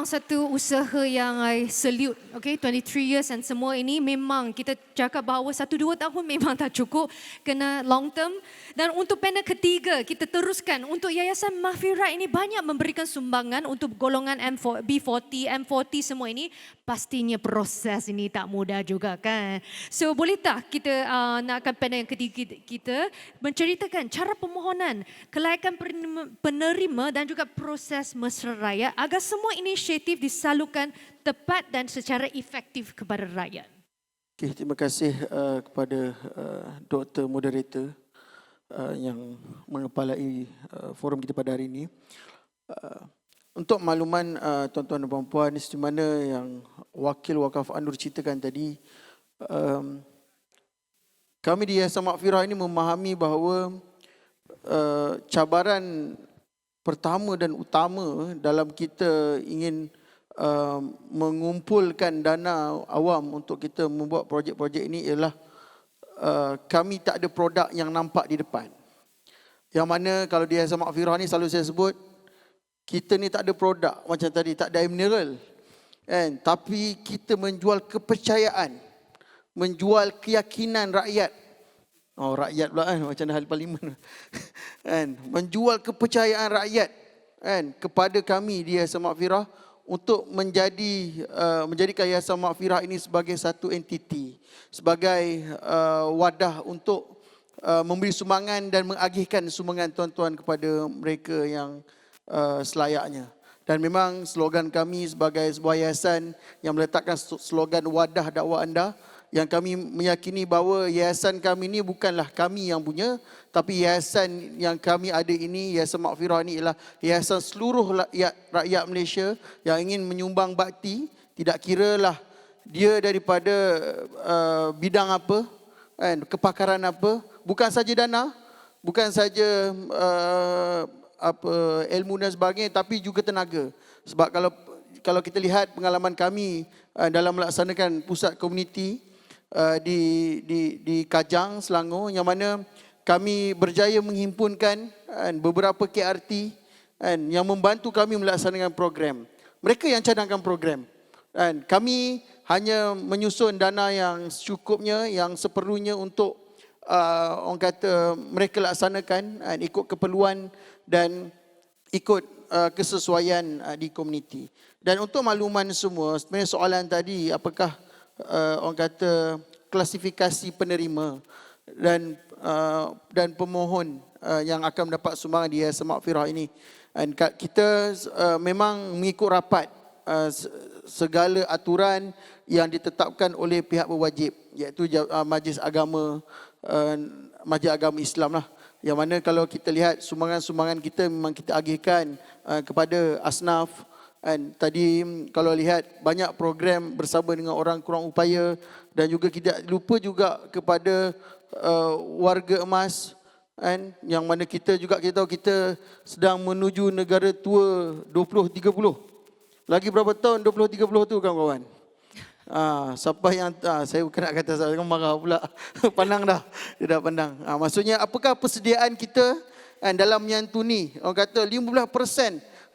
Satu usaha yang I salute, okay, 23 years and semua ini memang kita cakap bahawa 1-2 tahun memang tak cukup, kena long term. Dan untuk panel ketiga, kita teruskan untuk Yayasan Mahfirat ini banyak memberikan sumbangan untuk golongan B40, M40 semua ini. Pastinya proses ini tak mudah juga kan. So boleh tak kita nakkan panel yang ketiga kita menceritakan cara pemohonan, kelayakan penerima dan juga proses mesra raya agar semua inisiatif disalurkan tepat dan secara efektif kepada rakyat. Okay, terima kasih kepada Dr. Moderator yang mengepalai forum kita pada hari ini. Untuk makluman tuan-tuan dan puan-puan, seperti mana yang Wakil Wakaf An-Nur ceritakan tadi, kami di Yayasan Mahfirat ini memahami bahawa cabaran pertama dan utama dalam kita ingin mengumpulkan dana awam untuk kita membuat projek-projek ini ialah kami tak ada produk yang nampak di depan. Yang mana kalau di Yayasan Maghfirah ni selalu saya sebut, kita ni tak ada produk macam tadi, tak ada air mineral. Kan? Tapi kita menjual kepercayaan, menjual keyakinan rakyat. Oh, rakyat pula kan, macam ahli parlimen. Kan? Menjual kepercayaan rakyat kan, kepada kami di Yayasan Maghfirah untuk menjadikan Yayasan Maghfirah ini sebagai satu entiti, sebagai wadah untuk memberi sumbangan dan mengagihkan sumbangan tuan-tuan kepada mereka yang selayaknya. Dan memang slogan kami sebagai sebuah yayasan yang meletakkan slogan wadah dakwah anda, yang kami meyakini bahawa yayasan kami ini bukanlah kami yang punya, tapi yayasan yang kami ada ini, Yayasan Maghfirah ini ialah yayasan seluruh rakyat Malaysia yang ingin menyumbang bakti, tidak kiralah dia daripada bidang apa, kepakaran apa, bukan saja dana, bukan saja ilmu dan sebagainya, tapi juga tenaga. Sebab kalau kita lihat pengalaman kami dalam melaksanakan pusat komuniti di Kajang, Selangor, yang mana kami berjaya menghimpunkan beberapa KRT yang membantu kami melaksanakan program. Mereka yang cadangkan program. Kami hanya menyusun dana yang secukupnya, yang seperlunya untuk orang kata mereka laksanakan ikut keperluan dan ikut kesesuaian di komuniti. Dan untuk makluman semua, sebenarnya soalan tadi, apakah orang kata klasifikasi penerima dan pemohon yang akan mendapat sumbangan di Yayasan Maghfirah ini. Dan kita memang mengikut rapat segala aturan yang ditetapkan oleh pihak berwajib, iaitu Majlis Agama Islam lah. Yang mana kalau kita lihat sumbangan-sumbangan kita memang kita agihkan kepada asnaf. Tadi kalau lihat banyak program bersama dengan orang kurang upaya, dan juga tidak lupa juga kepada warga emas, yang mana kita tahu kita sedang menuju negara tua 2030. Lagi berapa tahun 2030 tu kawan-kawan? Siapa yang saya bukan nak kata, saya marah pula. Pandang dah, dia dah pandang. Maksudnya apakah persediaan kita dalam menyantuni orang kata 15%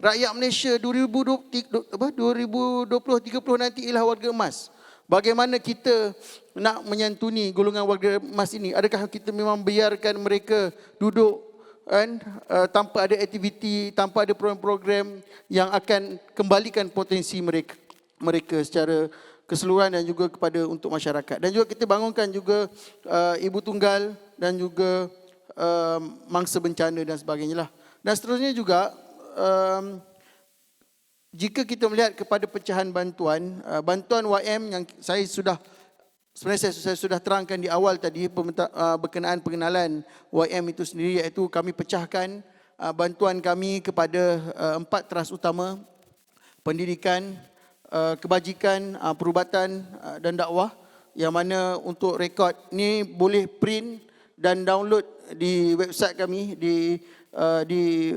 rakyat Malaysia 2020-30 nanti ialah warga emas. Bagaimana kita nak menyantuni golongan warga emas ini? Adakah kita memang biarkan mereka duduk tanpa ada aktiviti, tanpa ada program-program yang akan kembalikan potensi mereka secara keseluruhan dan juga kepada untuk masyarakat. Dan juga kita bangunkan juga ibu tunggal dan juga mangsa bencana dan sebagainya lah. Dan seterusnya juga jika kita melihat kepada pecahan bantuan YM yang saya sudah terangkan di awal tadi berkenaan pengenalan YM itu sendiri, iaitu kami pecahkan bantuan kami kepada 4 teras utama: pendidikan, kebajikan, perubatan dan dakwah, yang mana untuk rekod ni boleh print dan download di website kami di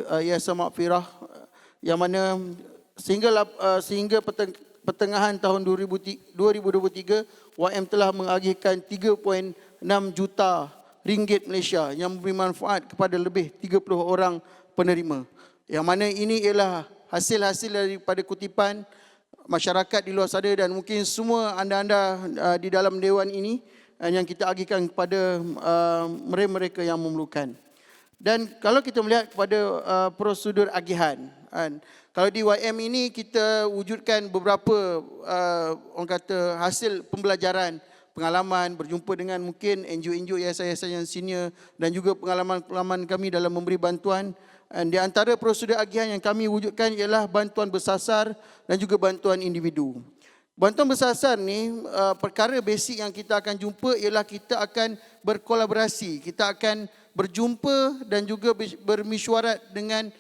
Yayasan Maghfirah, yang mana sehingga pertengahan tahun 2023 YM telah mengagihkan 3.6 juta ringgit Malaysia yang memberi manfaat kepada lebih 30 orang penerima, yang mana ini ialah hasil-hasil daripada kutipan masyarakat di luar sana dan mungkin semua anda-anda di dalam dewan ini yang kita agihkan kepada mereka yang memerlukan. Dan kalau kita melihat kepada prosedur agihan, kalau di YM ini kita wujudkan beberapa orang kata hasil pembelajaran, pengalaman, berjumpa dengan mungkin NGO-NGO yayasan-yayasan yang senior dan juga pengalaman-pengalaman kami dalam memberi bantuan. Di antara prosedur agihan yang kami wujudkan ialah bantuan bersasar dan juga bantuan individu. Bantuan bersasar ni perkara basic yang kita akan jumpa ialah kita akan berkolaborasi, kita akan berjumpa dan juga bermesyuarat dengan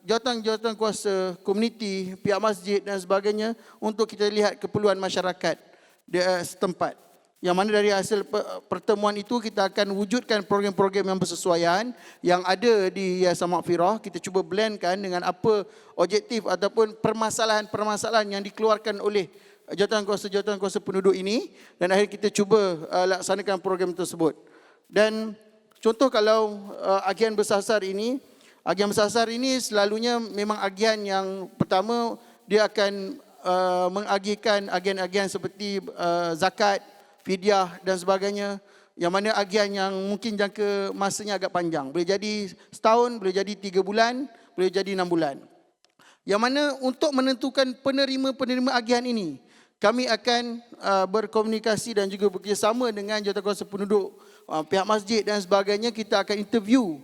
jawatan-jawatan kuasa komuniti, pihak masjid dan sebagainya untuk kita lihat keperluan masyarakat di setempat. Yang mana dari hasil pertemuan itu kita akan wujudkan program-program yang bersesuaian yang ada di Yayasan Maghfirah. Kita cuba blendkan dengan apa objektif ataupun permasalahan-permasalahan yang dikeluarkan oleh jawatan kuasa penduduk ini, dan akhirnya kita cuba laksanakan program tersebut. Dan contoh kalau agian bersasar ini selalunya memang agian yang pertama dia akan mengagihkan agian-agian seperti zakat, fidyah dan sebagainya, yang mana agian yang mungkin jangka masanya agak panjang. Boleh jadi setahun, boleh jadi 3 bulan, boleh jadi 6 bulan. Yang mana untuk menentukan penerima-penerima agian ini, kami akan berkomunikasi dan juga bekerjasama dengan jawatankuasa penduduk, pihak masjid dan sebagainya. Kita akan interview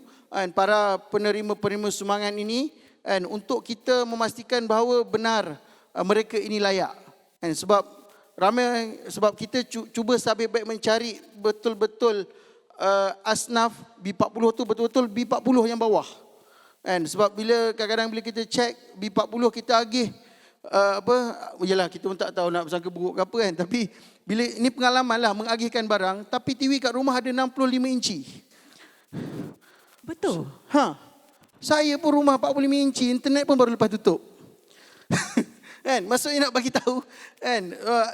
para penerima-penerima sumbangan ini untuk kita memastikan bahawa benar mereka ini layak. Sebab kita cuba sampai baik mencari betul-betul asnaf B40 tu betul-betul B40 yang bawah. Sebab kadang-kadang bila kita cek B40 kita agih yalah kita pun tak tahu nak bersangka buruk ke apa kan, tapi bila ini pengalaman lah mengagihkan barang, tapi TV kat rumah ada 65 inci. Betul. Saya pun rumah 45 inci, internet pun baru lepas tutup. Maksudnya nak bagi tahu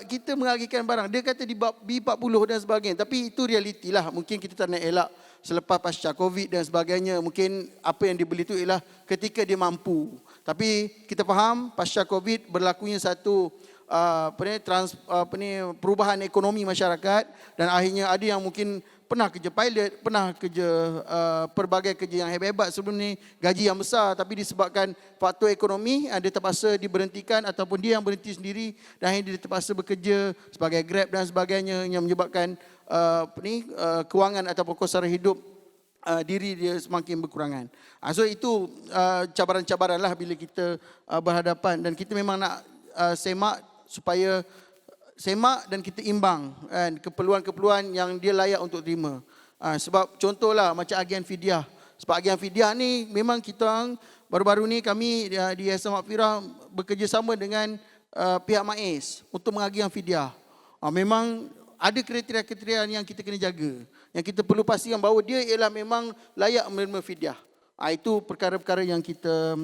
kita mengagihkan barang. Dia kata di B40 dan sebagainya, tapi itu realiti lah. Mungkin kita tak nak elak selepas pasca Covid dan sebagainya. Mungkin apa yang dibeli itu ialah ketika dia mampu. Tapi kita faham pasca Covid berlakunya satu perubahan ekonomi masyarakat, dan akhirnya ada yang mungkin pernah kerja pilot, pernah kerja pelbagai kerja yang hebat-hebat sebelum ni, gaji yang besar, tapi disebabkan faktor ekonomi dia terpaksa diberhentikan ataupun dia yang berhenti sendiri dan akhirnya dia terpaksa bekerja sebagai Grab dan sebagainya, yang menyebabkan kewangan ataupun kos sara hidup diri dia semakin berkurangan. So itu cabaran-cabaran lah bila kita berhadapan, dan kita memang nak semak supaya dan kita imbang keperluan-keperluan yang dia layak untuk terima. Sebab contohlah macam agian fidyah. Sebab agian fidyah ni memang kita baru-baru ni kami di Yayasan Maghfirah bekerjasama dengan pihak MAIS untuk mengagihan fidyah. Memang ada kriteria-kriteria yang kita kena jaga, yang kita perlu pastikan bahawa dia ialah memang layak menerima fidyah. Itu perkara-perkara yang kita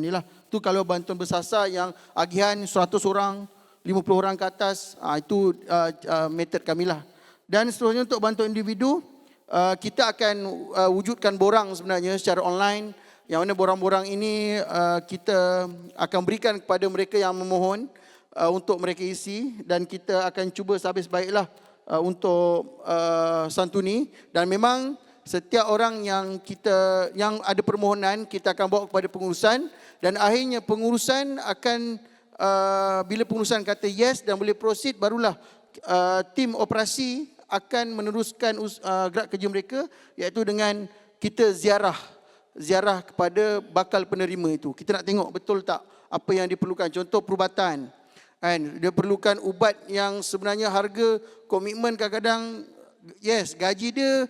inilah. Tu kalau bantuan bersasar yang agihan 100 orang, 50 orang ke atas, itu metod kami lah. Dan seterusnya untuk bantuan individu, kita akan wujudkan borang sebenarnya secara online, yang mana borang-borang ini kita akan berikan kepada mereka yang memohon untuk mereka isi, dan kita akan cuba sehabis baiklah untuk santuni. Dan memang setiap orang yang ada permohonan kita akan bawa kepada pengurusan, dan akhirnya pengurusan akan bila pengurusan kata yes dan boleh proceed, barulah tim operasi akan meneruskan gerak kerja mereka, iaitu dengan kita ziarah kepada bakal penerima itu. Kita nak tengok betul tak apa yang diperlukan. Contoh perubatan, dia perlukan ubat yang sebenarnya harga komitmen kadang-kadang yes, gaji dia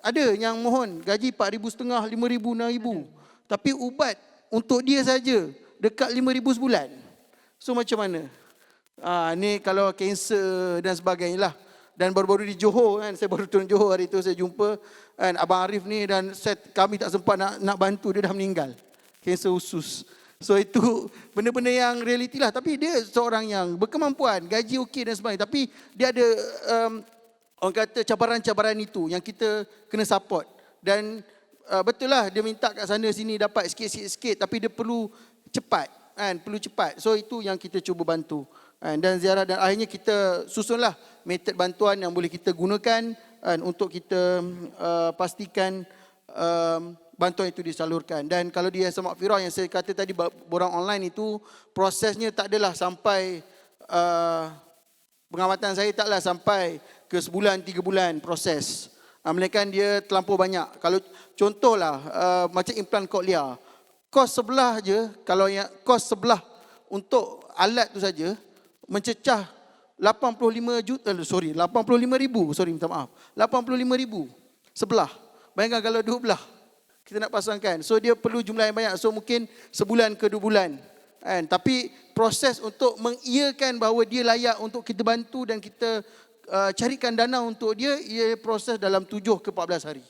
ada yang mohon gaji 4,500, 5,000, 6,000, tapi ubat untuk dia saja dekat 5,000 sebulan. So macam mana? Ni kalau kanser dan sebagainya lah. Dan baru-baru di Johor saya baru turun Johor hari tu, saya jumpa Abang Arif ni, dan kami tak sempat nak bantu, dia dah meninggal. Kanser usus. So itu benda-benda yang realiti lah. Tapi dia seorang yang berkemampuan, gaji okey dan sebagainya. Tapi dia ada orang kata cabaran-cabaran itu yang kita kena support. Dan betul lah dia minta kat sana sini dapat sikit-sikit, tapi dia perlu cepat. Perlu cepat. So itu yang kita cuba bantu. Dan ziarah, dan akhirnya kita susunlah metod bantuan yang boleh kita gunakan untuk kita pastikan bantuan itu disalurkan. Dan kalau di Yayasan Maghfirah yang saya kata tadi, borang online itu prosesnya tak adalah sampai pengamatan saya taklah sampai ke sebulan 3 bulan proses. Melainkan dia terlampau banyak. Kalau contohlah macam implan koklear, kos sebelah je, kalau yang kos sebelah untuk alat tu saja mencecah 85 ribu, minta maaf. 85,000 sebelah. Bayangkan kalau 2 belah kita nak pasangkan. So dia perlu jumlah yang banyak. So mungkin sebulan ke 2 bulan. Tapi proses untuk mengiyakan bahawa dia layak untuk kita bantu dan kita carikan dana untuk dia, ia proses dalam 7 ke 14 hari.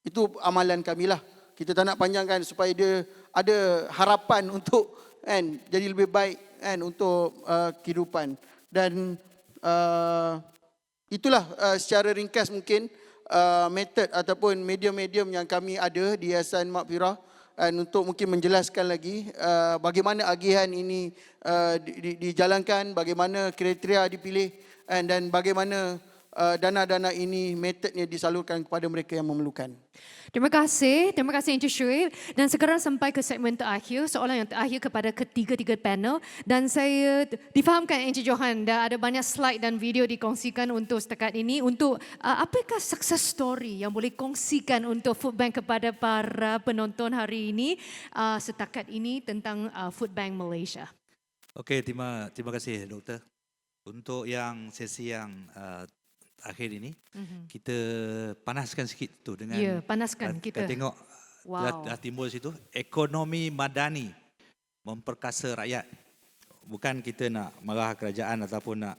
Itu amalan kami lah. Kita tak nak panjangkan supaya dia ada harapan untuk kan jadi lebih baik kan untuk kehidupan. Dan itulah secara ringkas mungkin metod ataupun medium-medium yang kami ada di Yayasan Maghfirah untuk mungkin menjelaskan lagi bagaimana agihan ini dijalankan, bagaimana kriteria dipilih dan bagaimana dana-dana ini metodnya disalurkan kepada mereka yang memerlukan. Terima kasih Encik Shuib. Dan sekarang sampai ke segmen terakhir, soalan yang terakhir kepada ketiga-tiga panel. Dan saya difahamkan Encik Johan, dah ada banyak slide dan video dikongsikan untuk setakat ini. Untuk apakah success story yang boleh kongsikan untuk Food Bank kepada para penonton hari ini setakat ini tentang Food Bank Malaysia? Okey, terima kasih doktor. Untuk yang sesi yang akhir ini, kita panaskan sikit tu dengan panaskan kita. tengok dah timbul situ, ekonomi madani memperkasa rakyat. Bukan kita nak marah kerajaan ataupun nak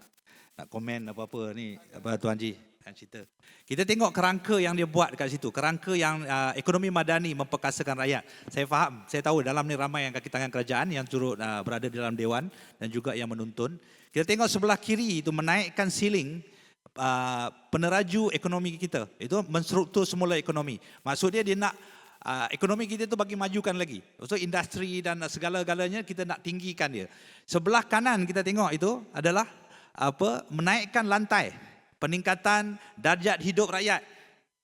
komen apa-apa ni Tuan Haji dan cerita. Kita tengok kerangka yang dia buat dekat situ, kerangka yang ekonomi madani memperkasakan rakyat. Saya faham, saya tahu dalam ni ramai yang kaki tangan kerajaan yang turut berada di dalam dewan dan juga yang menuntun. Kita tengok sebelah kiri itu menaikkan ceiling peneraju ekonomi kita. Itu menstruktur semula ekonomi. Maksudnya dia nak ekonomi kita itu bagi majukan lagi. Maksud industri dan segala-galanya kita nak tinggikan dia. Sebelah kanan kita tengok itu adalah menaikkan lantai, peningkatan darjat hidup rakyat,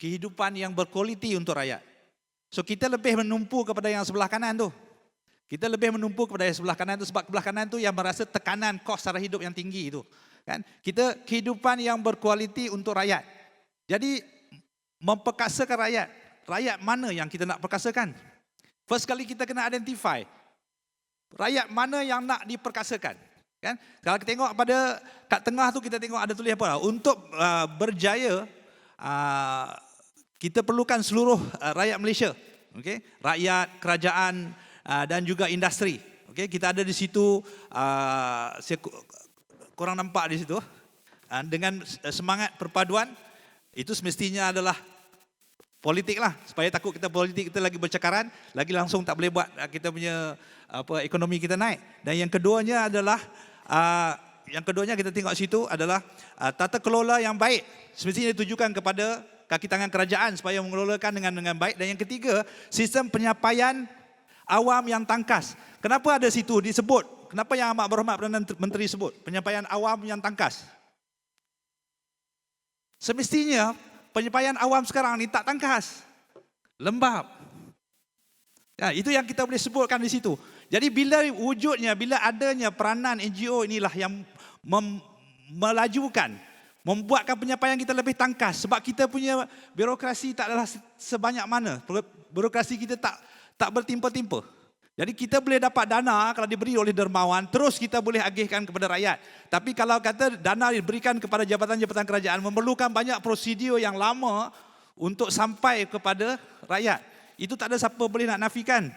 kehidupan yang berkualiti untuk rakyat. So kita lebih menumpu kepada yang sebelah kanan tu. Kita lebih menumpu kepada yang sebelah kanan tu sebab sebelah kanan tu yang merasa tekanan kos sara hidup yang tinggi itu. Kan? Kita kehidupan yang berkualiti untuk rakyat. Jadi memperkasakan rakyat. Rakyat mana yang kita nak perkasakan? First kali kita kena identify rakyat mana yang nak diperkasakan. Kan? Kalau kita tengok pada kat tengah tu kita tengok ada tulis apa? Untuk berjaya kita perlukan seluruh rakyat Malaysia. Okay? Rakyat, kerajaan dan juga industri. Okay? Kita ada di situ korang nampak di situ dengan semangat perpaduan itu semestinya adalah politik lah, supaya takut kita politik kita lagi bercakaran, lagi langsung tak boleh buat kita punya ekonomi kita naik. Dan yang keduanya adalah kita tengok situ adalah tata kelola yang baik semestinya ditujukan kepada kaki tangan kerajaan supaya mengelolakan dengan baik. Dan yang ketiga, sistem penyampaian awam yang tangkas. Kenapa ada situ disebut? Kenapa yang amat berhormat Perdana Menteri sebut penyampaian awam yang tangkas? Semestinya penyampaian awam sekarang ni tak tangkas, lembab. Ya, itu yang kita boleh sebutkan di situ. Jadi bila wujudnya, bila adanya peranan NGO inilah yang melajukan, membuatkan penyampaian kita lebih tangkas. Sebab kita punya birokrasi tak adalah sebanyak mana. Birokrasi kita tak bertimpa-timpa. Jadi kita boleh dapat dana kalau diberi oleh dermawan, terus kita boleh agihkan kepada rakyat. Tapi kalau kata dana diberikan kepada jabatan-jabatan kerajaan, memerlukan banyak prosedur yang lama untuk sampai kepada rakyat. Itu tak ada siapa boleh nak nafikan.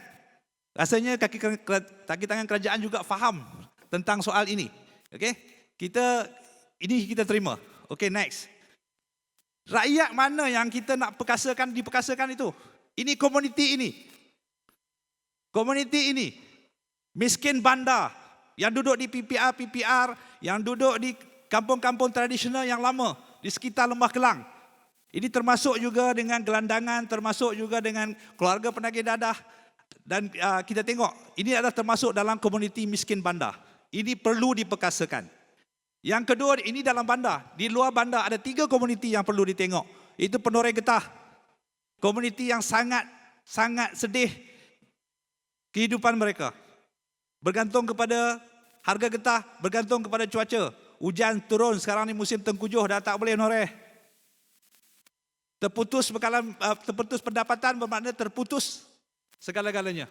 Rasanya kaki tangan kerajaan juga faham tentang soal ini. Okay? Kita terima. Okay, next. Rakyat mana yang kita nak diperkasakan itu? Ini komuniti ini. Komuniti ini, miskin bandar, yang duduk di PPR, yang duduk di kampung-kampung tradisional yang lama, di sekitar Lembah Kelang. Ini termasuk juga dengan gelandangan, termasuk juga dengan keluarga penagih dadah. Dan kita tengok, ini adalah termasuk dalam komuniti miskin bandar. Ini perlu diperkasakan. Yang kedua, ini dalam bandar. Di luar bandar ada 3 komuniti yang perlu ditengok. Itu Penoreh Getah. Komuniti yang sangat sedih kehidupan mereka. Bergantung kepada harga getah, bergantung kepada cuaca. Hujan turun, sekarang ni musim tengkujuh, dah tak boleh noreh. Terputus pendapatan bermakna terputus segala-galanya.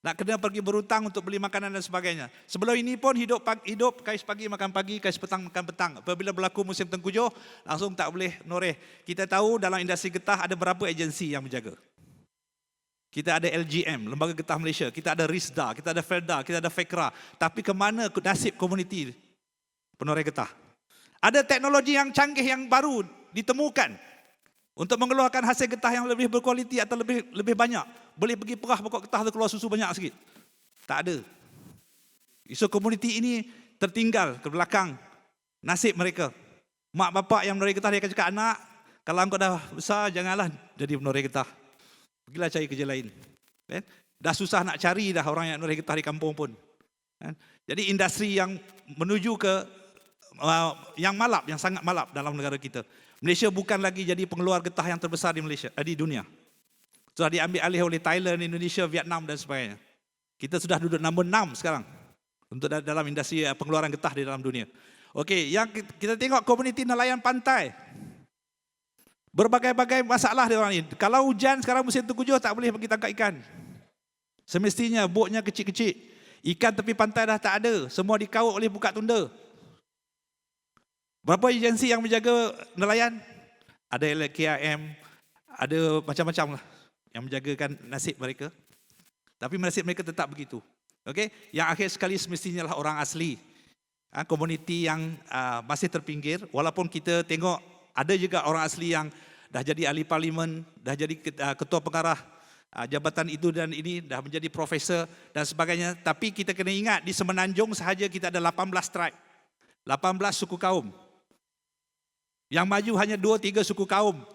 Nak kena pergi berhutang untuk beli makanan dan sebagainya. Sebelum ini pun hidup kais pagi makan pagi, kais petang makan petang. Apabila berlaku musim tengkujuh, langsung tak boleh noreh. Kita tahu dalam industri getah ada berapa agensi yang menjaga. Kita ada LGM, Lembaga Getah Malaysia. Kita ada RISDA, kita ada FERDA, kita ada FEKRA. Tapi ke mana nasib komuniti Penoreh Getah? Ada teknologi yang canggih yang baru ditemukan untuk mengeluarkan hasil getah yang lebih berkualiti atau lebih banyak. Boleh pergi perah pokok getah tu keluar susu banyak sikit. Tak ada. So komuniti ini tertinggal ke belakang nasib mereka. Mak bapak yang menoreh getah dia akan cakap, anak, kalau engkau dah besar janganlah jadi menoreh getah. Pergilah cari kerja lain. Kan? Dah susah nak cari dah orang yang menoreh getah di kampung pun. Kan? Jadi industri yang menuju ke yang malap, yang sangat malap dalam negara kita. Malaysia bukan lagi jadi pengeluar getah yang terbesar di Malaysia, di dunia. Sudah diambil alih oleh Thailand, Indonesia, Vietnam dan sebagainya. Kita sudah duduk nombor 6 sekarang untuk dalam industri pengeluaran getah di dalam dunia. Okey, yang kita tengok komuniti nelayan pantai. Berbagai-bagai masalah dia orang ni. Kalau hujan sekarang musim tengkujuh tak boleh pergi tangkap ikan. Semestinya botnya kecil-kecil. Ikan tepi pantai dah tak ada, semua dikawal oleh buka tunda. Berapa agensi yang menjaga nelayan? Ada LKIM, ada macam-macam lah yang menjagakan nasib mereka. Tapi nasib mereka tetap begitu. Okey, yang akhir sekali semestinya lah orang asli. Komuniti yang masih terpinggir, walaupun kita tengok ada juga orang asli yang dah jadi ahli parlimen, dah jadi ketua pengarah jabatan itu dan ini, dah menjadi profesor dan sebagainya. Tapi kita kena ingat di Semenanjung sahaja kita ada 18 tribe, 18 suku kaum. Yang maju hanya 2-3 suku kaum.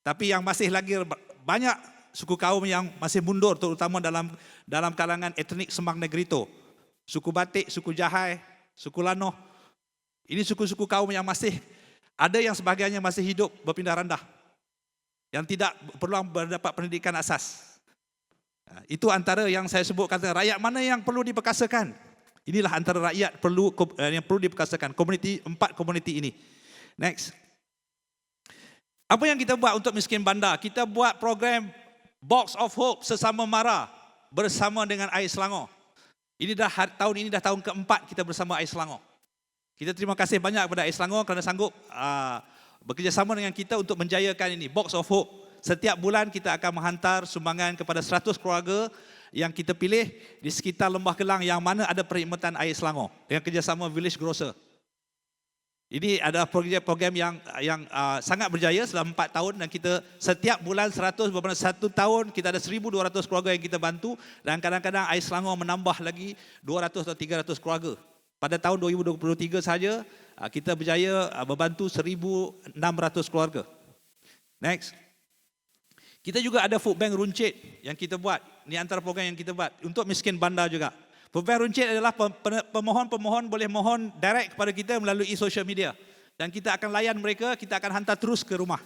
Tapi yang masih lagi banyak suku kaum yang masih mundur, terutama dalam kalangan etnik Semang Negrito. Suku Batik, suku Jahai, suku Lanoh. Ini suku-suku kaum yang masih ada, yang sebahagiannya masih hidup berpindah randah, yang tidak perlu mendapat pendidikan asas. Itu antara yang saya sebut kata rakyat mana yang perlu diperkasakan. Inilah antara rakyat yang perlu diperkasakan, komuniti, 4 komuniti ini. Next. Apa yang kita buat untuk miskin bandar? Kita buat program Box of Hope sesama mara bersama dengan Air Selangor. Ini dah tahun ini dah tahun keempat kita bersama Air Selangor. Kita terima kasih banyak kepada Air Selangor kerana sanggup bekerjasama dengan kita untuk menjayakan ini, Box of Hope. Setiap bulan kita akan menghantar sumbangan kepada 100 keluarga yang kita pilih di sekitar Lembah Kelang yang mana ada perkhidmatan Air Selangor dengan kerjasama Village Grocer. Ini adalah program yang sangat berjaya selama 4 tahun dan kita setiap bulan 100, bermakna 1 tahun kita ada 1,200 keluarga yang kita bantu dan kadang-kadang Air Selangor menambah lagi 200 atau 300 keluarga. Pada tahun 2023 saja kita berjaya membantu 1,600 keluarga. Next. Kita juga ada food bank runcit yang kita buat. Ini antara program yang kita buat untuk miskin bandar juga. Food bank runcit adalah pemohon boleh mohon direct kepada kita melalui social media. Dan kita akan layan mereka, kita akan hantar terus ke rumah.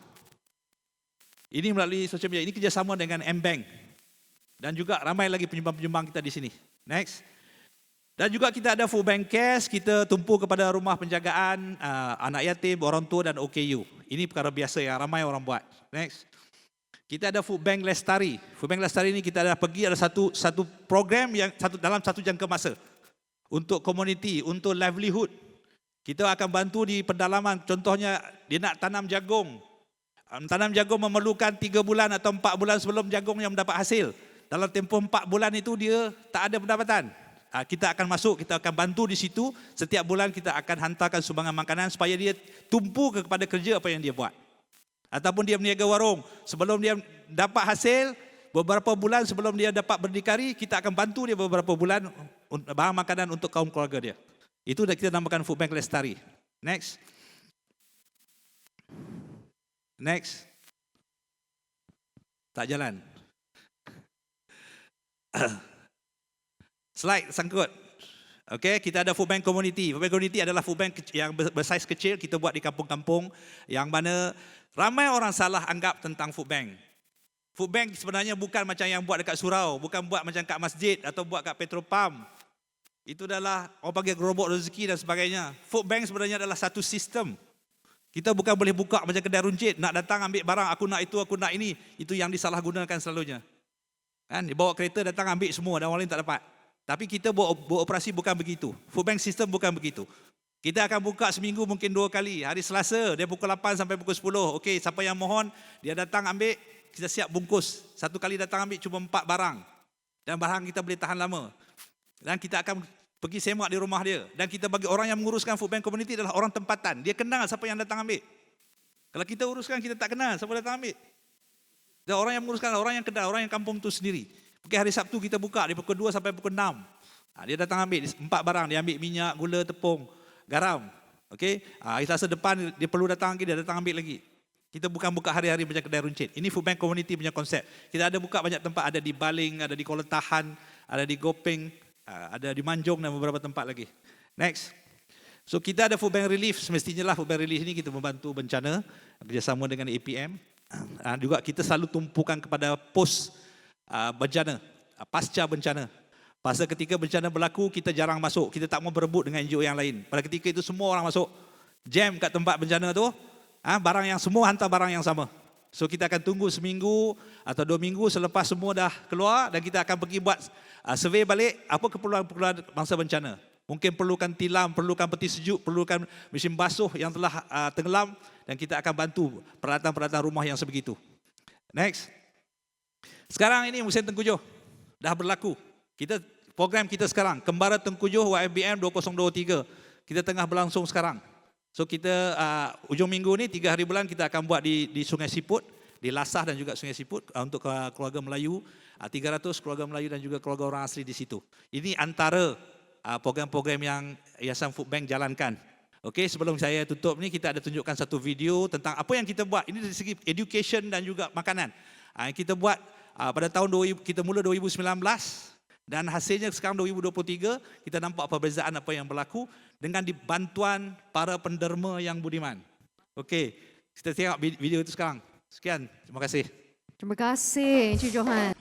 Ini melalui social media. Ini kerjasama dengan M-Bank. Dan juga ramai lagi penyumbang-penyumbang kita di sini. Next. Dan juga kita ada food bank cash, kita tumpu kepada rumah penjagaan, anak yatim, orang tua dan OKU. Ini perkara biasa yang ramai orang buat. Next. Kita ada Food Bank Lestari. Food Bank Lestari ini kita ada pergi, ada satu program yang dalam satu jangka masa untuk komuniti, untuk livelihood. Kita akan bantu di pedalaman. Contohnya dia nak tanam jagung. Tanam jagung memerlukan 3 bulan atau 4 bulan sebelum jagung yang mendapat hasil. Dalam tempoh 4 bulan itu dia tak ada pendapatan. Kita akan masuk, kita akan bantu di situ. Setiap bulan kita akan hantarkan sumbangan makanan supaya dia tumpu kepada kerja apa yang dia buat. Ataupun dia meniaga warung, sebelum dia dapat hasil, beberapa bulan sebelum dia dapat berdikari, kita akan bantu dia beberapa bulan bahan makanan untuk kaum keluarga dia. Itu dah kita namakan Food Bank Lestari. Next. Next. Tak jalan. Slide sangkut. Okey, kita ada Food Bank Community. Food Bank Community adalah food bank yang bersaiz kecil, kita buat di kampung-kampung yang mana ramai orang salah anggap tentang food bank. Food bank sebenarnya bukan macam yang buat dekat surau, bukan buat macam kat masjid atau buat kat petrol pump. Itu adalah orang panggil gerobok rezeki dan sebagainya. Food bank sebenarnya adalah satu sistem. Kita bukan boleh buka macam kedai runcit, nak datang ambil barang, aku nak itu, aku nak ini. Itu yang disalahgunakan selalunya. Kan, dibawa kereta datang ambil semua dan orang lain tak dapat. Tapi kita beroperasi bukan begitu. Food bank system bukan begitu. Kita akan buka seminggu mungkin 2 kali. Hari Selasa dia pukul 8 sampai pukul 10. Okey, siapa yang mohon, dia datang ambil, kita siap bungkus. Satu kali datang ambil cuma 4 barang. Dan barang kita boleh tahan lama. Dan kita akan pergi semak di rumah dia. Dan kita bagi orang yang menguruskan food bank community adalah orang tempatan. Dia kenal siapa yang datang ambil. Kalau kita uruskan, kita tak kenal siapa datang ambil. Dan orang yang menguruskan, orang yang kenal, orang yang kampung tu sendiri. Pergi hari Sabtu kita buka dari pukul 2 sampai pukul 6. Dia datang ambil 4 barang. Dia ambil minyak, gula, tepung, garam. Okey, hari Selasa depan dia perlu datang lagi, dia datang ambil lagi. Kita bukan buka hari-hari macam kedai runcit. Ini food bank community punya konsep. Kita ada buka banyak tempat, ada di Baling, ada di Kuala Tahan, ada di Gopeng, ada di Manjung dan beberapa tempat lagi. Next. So kita ada food bank relief, semestinya lah food bank relief ini kita membantu bencana kerjasama dengan APM. Juga kita selalu tumpukan kepada pos bencana, pasca bencana. Pasal ketika bencana berlaku, kita jarang masuk. Kita tak mau berebut dengan NGO yang lain. Pada ketika itu semua orang masuk. Jam kat tempat bencana tu, barang yang semua hantar barang yang sama. So kita akan tunggu seminggu atau 2 minggu selepas semua dah keluar dan kita akan pergi buat survey balik apa keperluan-keperluan masa bencana. Mungkin perlukan tilam, perlukan peti sejuk, perlukan mesin basuh yang telah tenggelam dan kita akan bantu peralatan-peralatan rumah yang sebegitu. Next. Sekarang ini musim tengkujuh dah berlaku. Program kita sekarang Kembara Tengkujuh YFBM 2023 kita tengah berlangsung sekarang. So kita ujung minggu ni 3 hari bulan kita akan buat di Sungai Siput, di Lasah dan juga Sungai Siput untuk keluarga Melayu, 300 keluarga Melayu dan juga keluarga orang asli di situ. Ini antara program-program yang Yayasan Food Bank jalankan. Okey, sebelum saya tutup ni kita ada tunjukkan satu video tentang apa yang kita buat. Ini dari segi education dan juga makanan. Kita buat pada tahun 2000, kita mula 2019 dan hasilnya sekarang 2023 kita nampak perbezaan apa yang berlaku dengan dibantuan para penderma yang budiman. Okey, kita tengok video itu sekarang. Sekian, terima kasih. Terima kasih Encik Johan.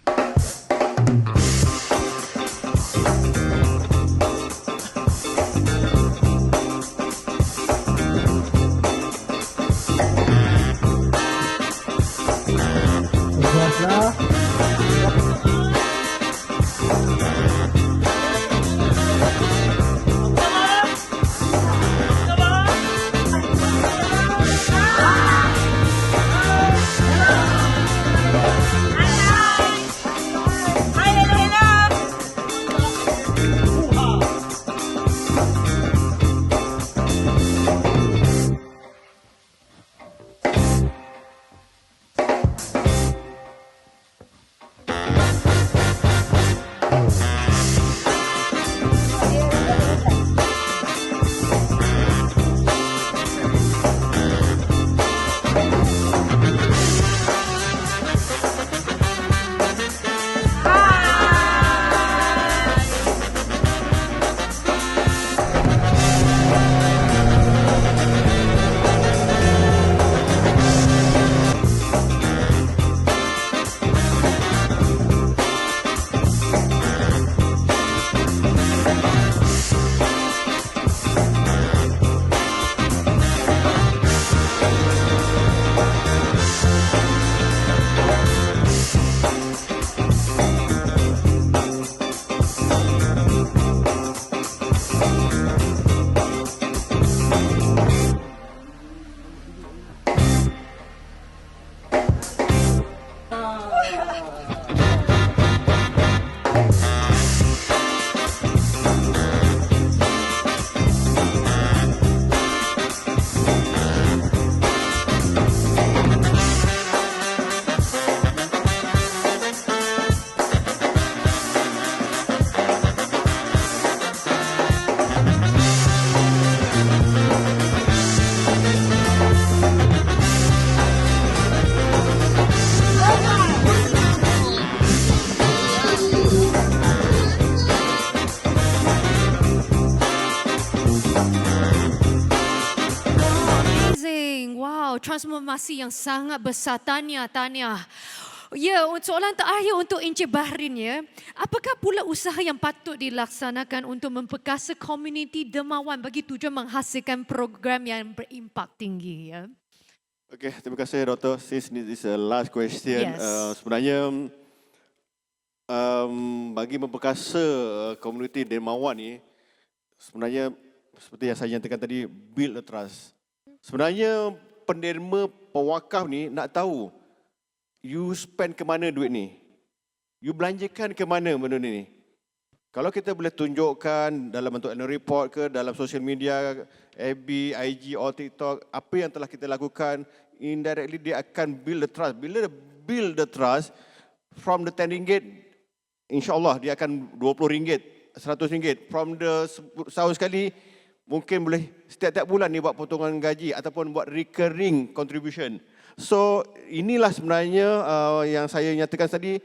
Transformasi yang sangat besar. Tahniah. Ya, soalan terakhir untuk Encik Bahrin ya. Apakah pula usaha yang patut dilaksanakan untuk memperkasa komuniti dermawan bagi tujuan menghasilkan program yang berimpak tinggi ya? Okey, terima kasih Dr. Since this is the last question, Yes. Sebenarnya bagi memperkasa komuniti dermawan ni, sebenarnya seperti yang saya nyatakan tadi, build a trust. Sebenarnya penderma pewakaf ni nak tahu you spend ke mana duit ni. You belanjakan ke mana benda ni. Kalau kita boleh tunjukkan dalam bentuk annual report ke, dalam social media, FB, IG, or TikTok, apa yang telah kita lakukan, indirectly dia akan build the trust. Bila dia build the trust, from the 10 ringgit, insyaAllah dia akan 20 ringgit, 100 ringgit. From the setahun sekali, mungkin boleh setiap-tiap bulan ni buat potongan gaji ataupun buat recurring contribution. So inilah sebenarnya yang saya nyatakan tadi,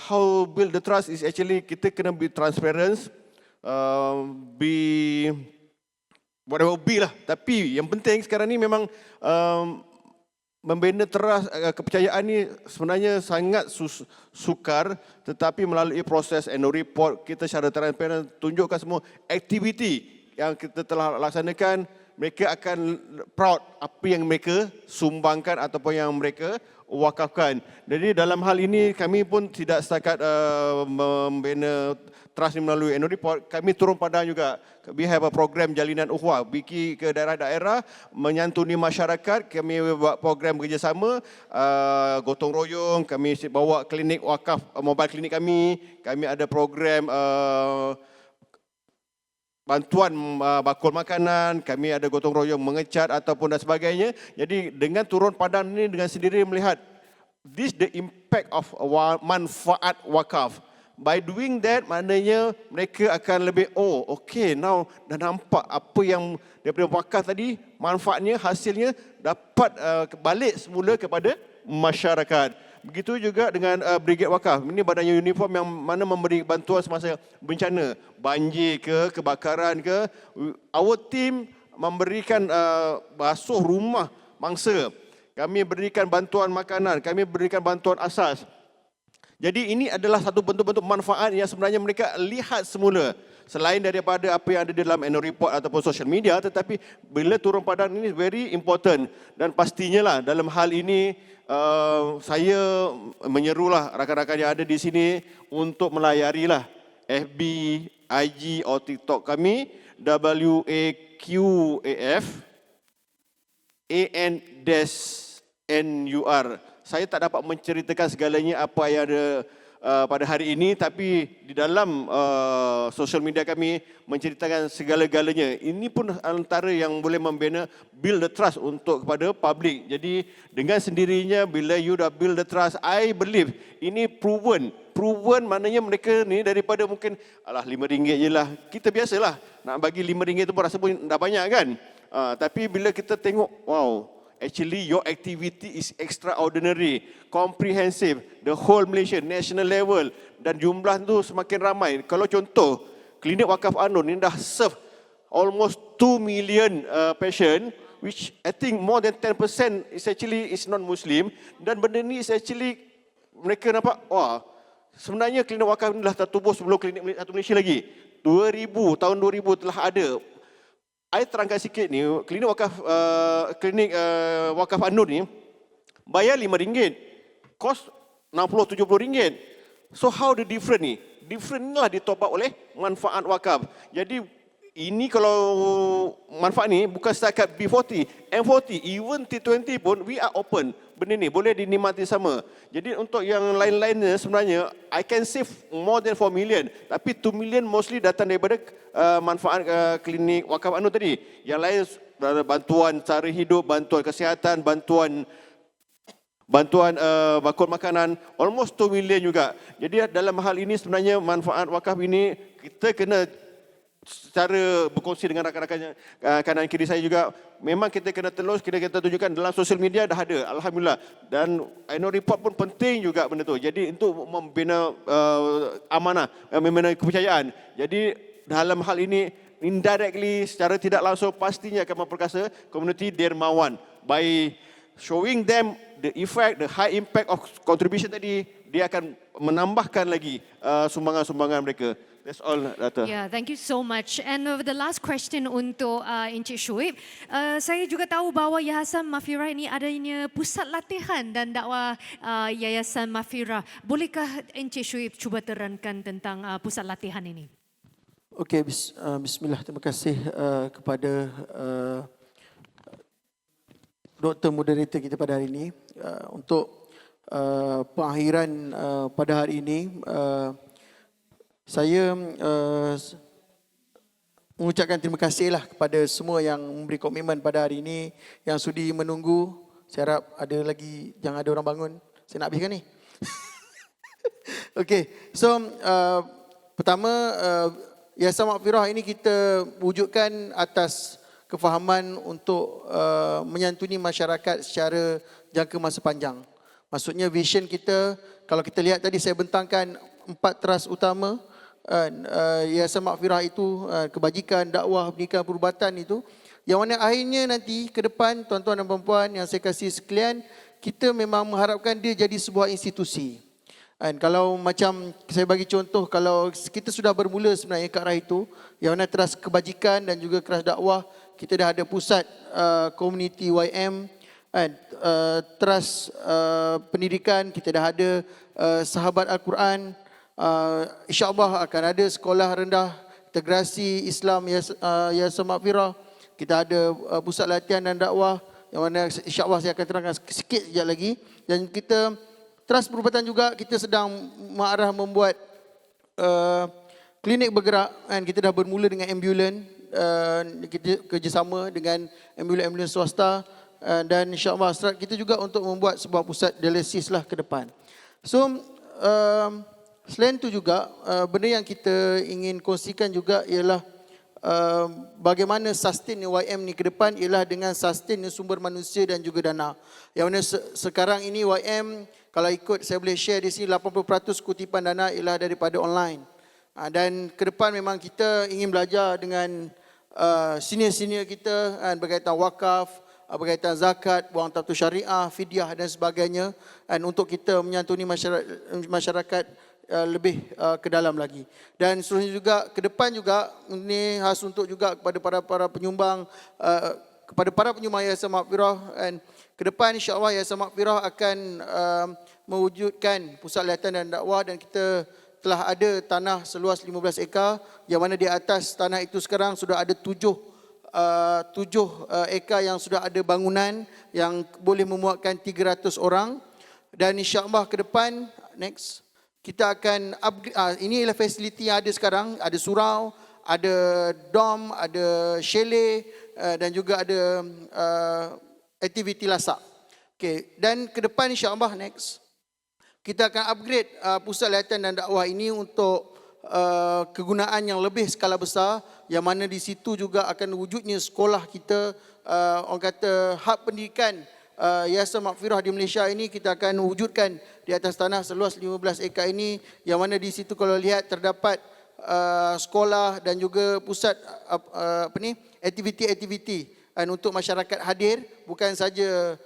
how build the trust is actually kita kena be transparent, be whatever be lah. Tapi yang penting sekarang ni memang membina trust, kepercayaan ni sebenarnya sangat sukar, tetapi melalui proses annual report kita secara transparent tunjukkan semua aktiviti yang kita telah laksanakan. Mereka akan proud apa yang mereka sumbangkan ataupun yang mereka wakafkan. Jadi dalam hal ini kami pun tidak setakat membina trust ini melalui annual report, kami turun padang juga. We have a program jalinan ukhuwah, pergi ke daerah-daerah menyantuni masyarakat. Kami buat program kerjasama, gotong royong, kami bawa klinik wakaf, mobile klinik kami. Kami ada program bantuan bakul makanan, kami ada gotong royong mengecat ataupun dan sebagainya. Jadi dengan turun padang ini dengan sendiri melihat this the impact of manfaat wakaf. By doing that, maknanya mereka akan lebih, oh okay, now dah nampak apa yang daripada wakaf tadi, manfaatnya, hasilnya dapat balik semula kepada masyarakat. Begitu juga dengan Brigade Wakaf. Ini badannya uniform yang mana memberi bantuan semasa bencana, banjir ke, kebakaran ke. Our team memberikan basuh rumah mangsa. Kami berikan bantuan makanan, kami berikan bantuan asas. Jadi ini adalah satu bentuk-bentuk manfaat yang sebenarnya mereka lihat semula. Selain daripada apa yang ada di dalam annual report ataupun social media, tetapi bila turun padang ini very important. Dan pastinya lah dalam hal ini saya menyerulah rakan-rakan yang ada di sini untuk melayarilah FB, IG atau TikTok kami WAQAF AN-NUR. Saya tak dapat menceritakan segalanya apa yang ada pada hari ini, tapi di dalam social media kami menceritakan segala-galanya. Ini pun antara yang boleh membina build the trust untuk kepada public. Jadi dengan sendirinya bila you dah build the trust, I believe ini proven. Proven maknanya mereka ni daripada mungkin alah RM5 je lah. Kita biasalah nak bagi RM5 tu pun rasa pun dah banyak kan. Tapi bila kita tengok, wow, actually your activity is extraordinary, comprehensive, the whole Malaysia, national level, dan jumlah tu semakin ramai. Kalau contoh, klinik wakaf Anur ni dah serve almost 2 million patient, which I think more than 10% is actually is non-Muslim, dan benda ni is actually mereka nampak, wah, sebenarnya klinik wakaf ni dah tertubuh sebelum klinik satu Malaysia lagi. Tahun 2000 telah ada. Saya terangkan sikit ni, klinik wakaf Anur ni bayar RM5, kos RM60-70. So how the different ni? Different ni lah ditop up oleh manfaat wakaf. Jadi ini kalau manfaat ni bukan setakat B40, M40, even T20 pun we are open. Benda ni boleh dinikmati sama. Jadi untuk yang lain-lainnya sebenarnya I can save more than 4 million. Tapi 2 million mostly datang daripada manfaat klinik wakaf Anur tadi. Yang lain bantuan cara hidup, bantuan kesihatan, bantuan bakul makanan, almost 2 million juga. Jadi dalam hal ini sebenarnya manfaat wakaf ini kita kena secara berkongsi dengan rakan-rakan kanan kiri saya juga, memang kita kena terus, kita tunjukkan dalam sosial media dah ada, alhamdulillah. Dan annual report pun penting juga benda tu. Jadi untuk membina amanah, membina kepercayaan. Jadi dalam hal ini indirectly, secara tidak langsung pastinya akan memperkasa komuniti dermawan by showing them the effect, the high impact of contribution tadi. Dia akan menambahkan lagi sumbangan-sumbangan mereka. That's all, Dr. Yeah, thank you so much. And the last question untuk Encik Shuib. Saya juga tahu bahawa Yayasan Mafirah ini adanya pusat latihan dan dakwah Yayasan Mafirah. Bolehkah Encik Shuib cuba terangkan tentang pusat latihan ini? Okey, bismillah. Terima kasih kepada Dr. Moderator kita pada hari ini. Untuk pengakhiran pada hari ini, Saya mengucapkan terima kasihlah kepada semua yang memberi komitmen pada hari ini, yang sudi menunggu. Saya harap ada lagi, jangan ada orang bangun. Saya nak habiskan ni. Okey, so pertama Yayasan Maghfirah ini kita wujudkan atas kefahaman untuk menyantuni masyarakat secara jangka masa panjang. Maksudnya vision kita, kalau kita lihat tadi saya bentangkan 4 teras utama Yayasan Maghfirah itu, kebajikan, dakwah, pendidikan, perubatan itu, yang mana akhirnya nanti ke depan tuan-tuan dan puan-puan yang saya kasih sekalian, kita memang mengharapkan dia jadi sebuah institusi. Dan kalau macam saya bagi contoh, kalau kita sudah bermula sebenarnya ke arah itu, yang mana teras kebajikan dan juga teras dakwah, kita dah ada pusat community YM, teras pendidikan, kita dah ada sahabat Al-Quran, InsyaAllah akan ada sekolah rendah integrasi Islam Yayasan Maghfirah. Kita ada pusat latihan dan dakwah yang mana insyaAllah saya akan terangkan sikit sekejap lagi. Dan kita teras perubatan juga, kita sedang mengarah membuat klinik bergerak, dan kita dah bermula dengan ambulan. Kita kerjasama dengan ambulan-ambulan swasta, dan insyaAllah kita juga untuk membuat sebuah pusat dialisis lah ke depan. So selain itu juga, benda yang kita ingin kongsikan juga ialah bagaimana sustain YM ni ke depan ialah dengan sustain sumber manusia dan juga dana. Yang mana sekarang ini YM, kalau ikut saya boleh share di sini, 80% kutipan dana ialah daripada online. Dan ke depan memang kita ingin belajar dengan senior-senior kita berkaitan wakaf, berkaitan zakat, wang tatu syariah, fidyah dan sebagainya, dan untuk kita menyantuni masyarakat lebih ke dalam lagi. Dan seterusnya juga ke depan juga, ini khas untuk juga kepada para penyumbang, kepada para penyumbang Yayasan Maghfirah, dan ke depan insya-Allah Yayasan Maghfirah akan mewujudkan pusat latihan dan dakwah, dan kita telah ada tanah seluas 15 ekar, yang mana di atas tanah itu sekarang sudah ada 7 ekar yang sudah ada bangunan yang boleh memuatkan 300 orang. Dan insya-Allah ke depan next kita akan upgrade, ini ialah fasiliti yang ada sekarang, ada surau, ada dom, ada chalet, dan juga ada aktiviti lasak. Okay. Dan ke depan insya-Allah next kita akan upgrade pusat latihan dan dakwah ini untuk kegunaan yang lebih skala besar, yang mana di situ juga akan wujudnya sekolah kita, orang kata hub pendidikan Yayasan Maghfirah di Malaysia ini kita akan wujudkan di atas tanah seluas 15 ekar ini, yang mana di situ kalau lihat terdapat sekolah dan juga pusat aktiviti-aktiviti untuk masyarakat hadir, bukan saja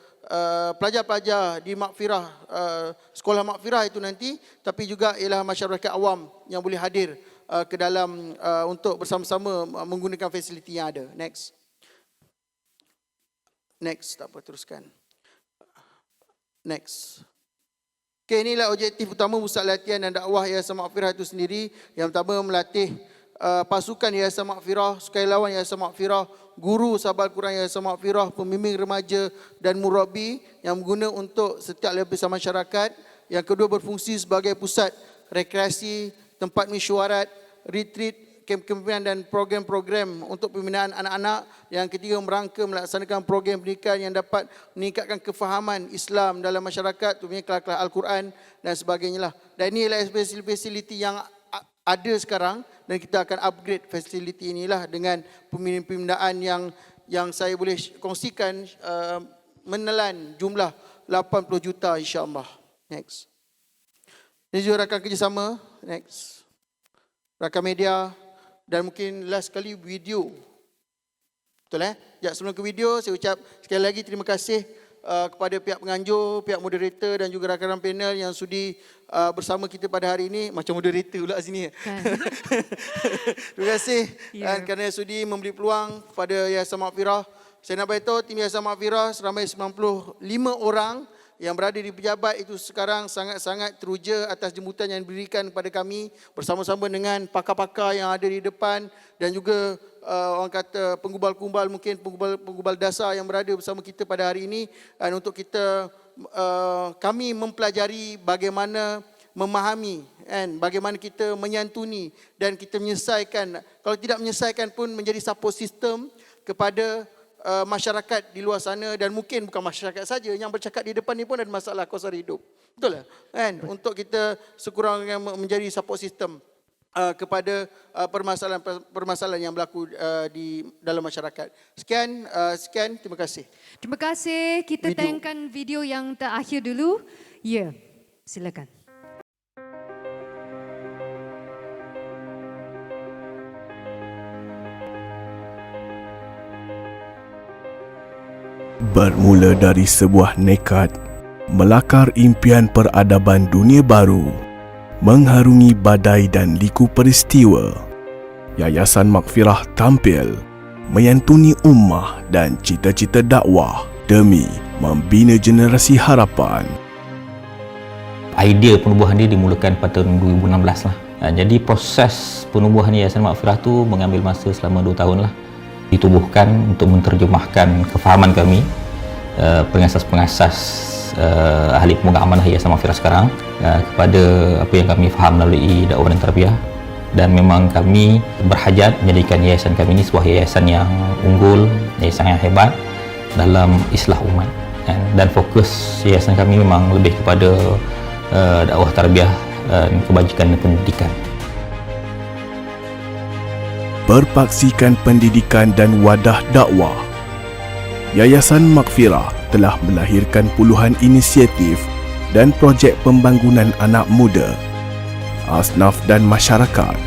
pelajar-pelajar di Maghfirah, sekolah Maghfirah itu nanti, tapi juga ialah masyarakat awam yang boleh hadir ke dalam untuk bersama-sama menggunakan fasiliti yang ada. Next, tak apa, teruskan. Next. Okay, inilah objektif utama pusat latihan dan dakwah Yayasan Maghfirah itu sendiri. Yang pertama, melatih pasukan Yayasan Maghfirah, sukarelawan Yayasan Maghfirah, guru sahabat Al-Quran Yayasan Maghfirah, pembimbing remaja dan murabi yang berguna untuk setiap lapisan masyarakat. Yang kedua, berfungsi sebagai pusat rekreasi, tempat mesyuarat, retreat, kempen dan program-program untuk pembinaan anak-anak. Yang ketiga, merangka melaksanakan program pendidikan yang dapat meningkatkan kefahaman Islam dalam masyarakat, tentunya kelas-kelas Al-Quran dan sebagainya lah. Dan ini adalah fasiliti yang ada sekarang, dan kita akan upgrade fasiliti inilah dengan pembinaan yang saya boleh kongsikan menelan jumlah 80 juta insya-Allah. Next. Ini juga rakan kerjasama. Next. Rakan media. Dan mungkin last kali video. Betul Ya, sebelum ke video, saya ucap sekali lagi terima kasih kepada pihak penganjur, pihak moderator dan juga rakan-rakan panel yang sudi bersama kita pada hari ini. Macam moderator pula sini. Kan. Terima kasih Ya. kerana sudi memberi peluang kepada Yayasan Maghfirah. Saya nak beritahu tim Yayasan Maghfirah seramai 95 orang yang berada di pejabat itu sekarang sangat-sangat teruja atas jemputan yang diberikan kepada kami bersama-sama dengan pakar-pakar yang ada di depan, dan juga orang kata penggubal-kumbal, mungkin penggubal dasar yang berada bersama kita pada hari ini, dan untuk kita kami mempelajari bagaimana memahami kan bagaimana kita menyantuni dan kita menyelesaikan, kalau tidak menyelesaikan pun menjadi support system kepada masyarakat di luar sana, dan mungkin bukan masyarakat saja yang bercakap di depan ni pun ada masalah kos sara hidup. Betul lah kan? Untuk kita sekurang-kurangnya menjadi support system kepada permasalahan yang berlaku di dalam masyarakat. Sekian, terima kasih. Terima kasih. Kita Video. tayangkan video yang terakhir dulu. Ya, silakan. Bermula dari sebuah nekat, melakar impian peradaban dunia baru, mengharungi badai dan liku peristiwa, Yayasan Maghfirah tampil menyantuni ummah dan cita-cita dakwah demi membina generasi harapan. Idea penubuhan dia dimulakan pada tahun 2016 lah. Jadi proses penubuhan Yayasan Maghfirah tu mengambil masa selama 2 tahun lah. Ditubuhkan untuk menterjemahkan kefahaman kami, pengasas-pengasas ahli pemegang amanah Yayasan Maghfirah sekarang kepada apa yang kami faham melalui dakwah dan tarbiyah. Dan memang kami berhajat menjadikan yayasan kami ini sebuah yayasan yang unggul, yayasan yang hebat dalam islah umat. Dan fokus yayasan kami memang lebih kepada dakwah tarbiyah, kebajikan dan pendidikan. Berpaksikan pendidikan dan wadah dakwah, Yayasan Maghfirah telah melahirkan puluhan inisiatif dan projek pembangunan anak muda, asnaf dan masyarakat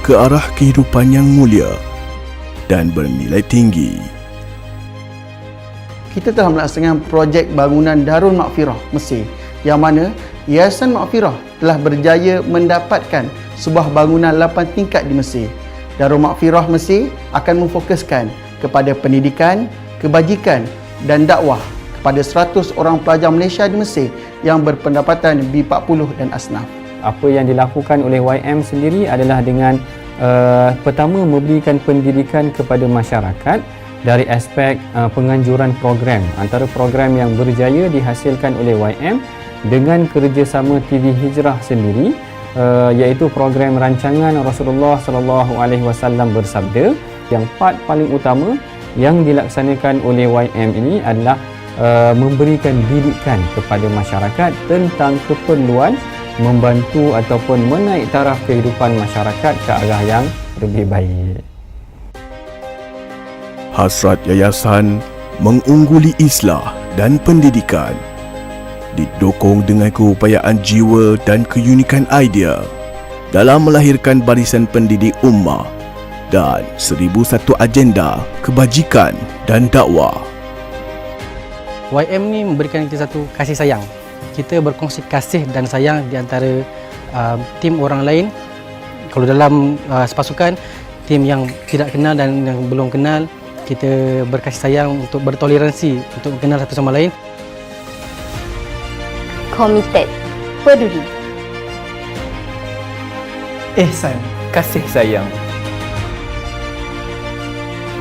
ke arah kehidupan yang mulia dan bernilai tinggi. Kita telah melaksanakan projek bangunan Darul Maghfirah Mesir, yang mana Yayasan Maghfirah telah berjaya mendapatkan sebuah bangunan 8 tingkat di Mesir. Darul Maghfirah Mesir akan memfokuskan kepada pendidikan, kebajikan dan dakwah kepada 100 orang pelajar Malaysia di Mesir yang berpendapatan B40 dan asnaf. Apa yang dilakukan oleh YM sendiri adalah dengan pertama memberikan pendidikan kepada masyarakat dari aspek penganjuran program. Antara program yang berjaya dihasilkan oleh YM dengan kerjasama TV Hijrah sendiri, iaitu program rancangan Rasulullah SAW bersabda. Yang part paling utama yang dilaksanakan oleh YM ini adalah memberikan didikan kepada masyarakat tentang keperluan membantu ataupun menaik taraf kehidupan masyarakat ke arah yang lebih baik. Hasrat yayasan mengungguli islah dan pendidikan didukung dengan keupayaan jiwa dan keunikan idea dalam melahirkan barisan pendidik ummah dan 1001 agenda kebajikan dan dakwah. YM ni memberikan kita satu kasih sayang. Kita berkongsi kasih dan sayang di antara tim orang lain. Kalau dalam sepasukan, tim yang tidak kenal dan yang belum kenal, kita berkasih sayang untuk bertoleransi, untuk mengenal satu sama lain. Komited, peduli. Ihsan, kasih sayang.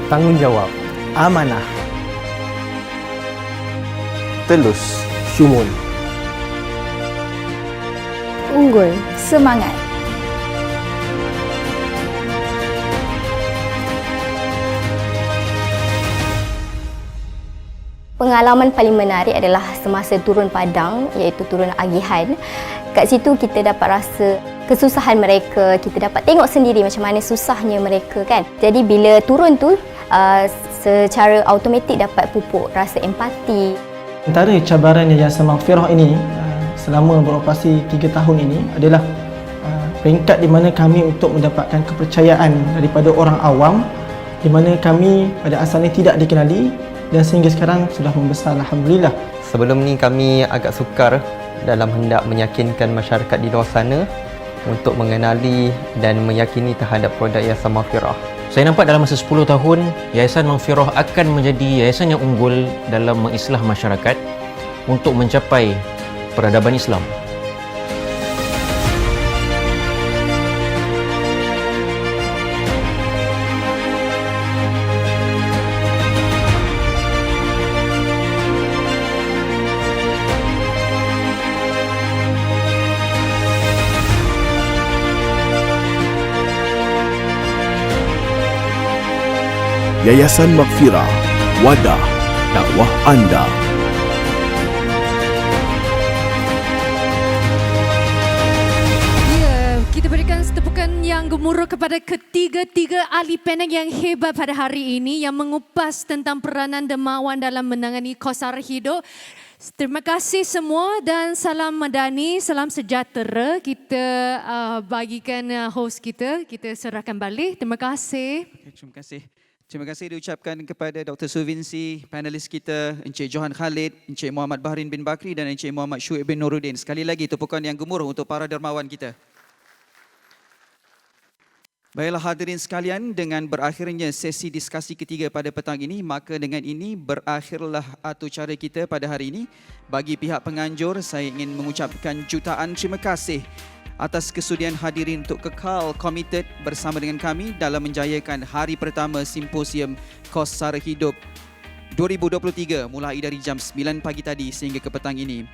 Tanggungjawab, Amanah. telus, syumun. Unggul, semangat. Pengalaman paling menarik adalah semasa turun padang, iaitu turun agihan. Kat situ kita dapat rasa kesusahan mereka, kita dapat tengok sendiri macam mana susahnya mereka kan. Jadi bila turun tu, secara automatik dapat pupuk rasa empati. Antara cabaran Yayasan Maghfirah ini selama beroperasi 3 tahun ini adalah peringkat di mana kami untuk mendapatkan kepercayaan daripada orang awam, di mana kami pada asalnya tidak dikenali dan sehingga sekarang sudah membesar, alhamdulillah. Sebelum ni kami agak sukar dalam hendak meyakinkan masyarakat di luar sana untuk mengenali dan meyakini terhadap produk Yayasan Maghfirah. Saya nampak dalam masa 10 tahun, Yayasan Maghfirah akan menjadi yayasan yang unggul dalam mengislah masyarakat untuk mencapai peradaban Islam. Yayasan Maghfirah, wadah dakwah anda. Kita berikan tepukan yang gemuruh kepada ketiga-tiga ahli panel yang hebat pada hari ini yang mengupas tentang peranan dermawan dalam menangani kosar hidup. Terima kasih semua dan salam madani, salam sejahtera. Kita bagikan host kita serahkan balik. Terima kasih. Terima kasih. Terima kasih diucapkan kepada Dr. Suvinsi, panelis kita, Encik Johan Khalid, Encik Muhammad Bahrin bin Bakri dan Encik Muhammad Syuib bin Nuruddin. Sekali lagi tepukan yang gemuruh untuk para dermawan kita. Baiklah hadirin sekalian, dengan berakhirnya sesi diskusi ketiga pada petang ini, maka dengan ini berakhirlah acara kita pada hari ini. Bagi pihak penganjur, saya ingin mengucapkan jutaan terima kasih atas kesudian hadirin untuk kekal komited bersama dengan kami dalam menjayakan hari pertama Simposium Kos Sara Hidup 2023 mulai dari jam 9 pagi tadi sehingga ke petang ini.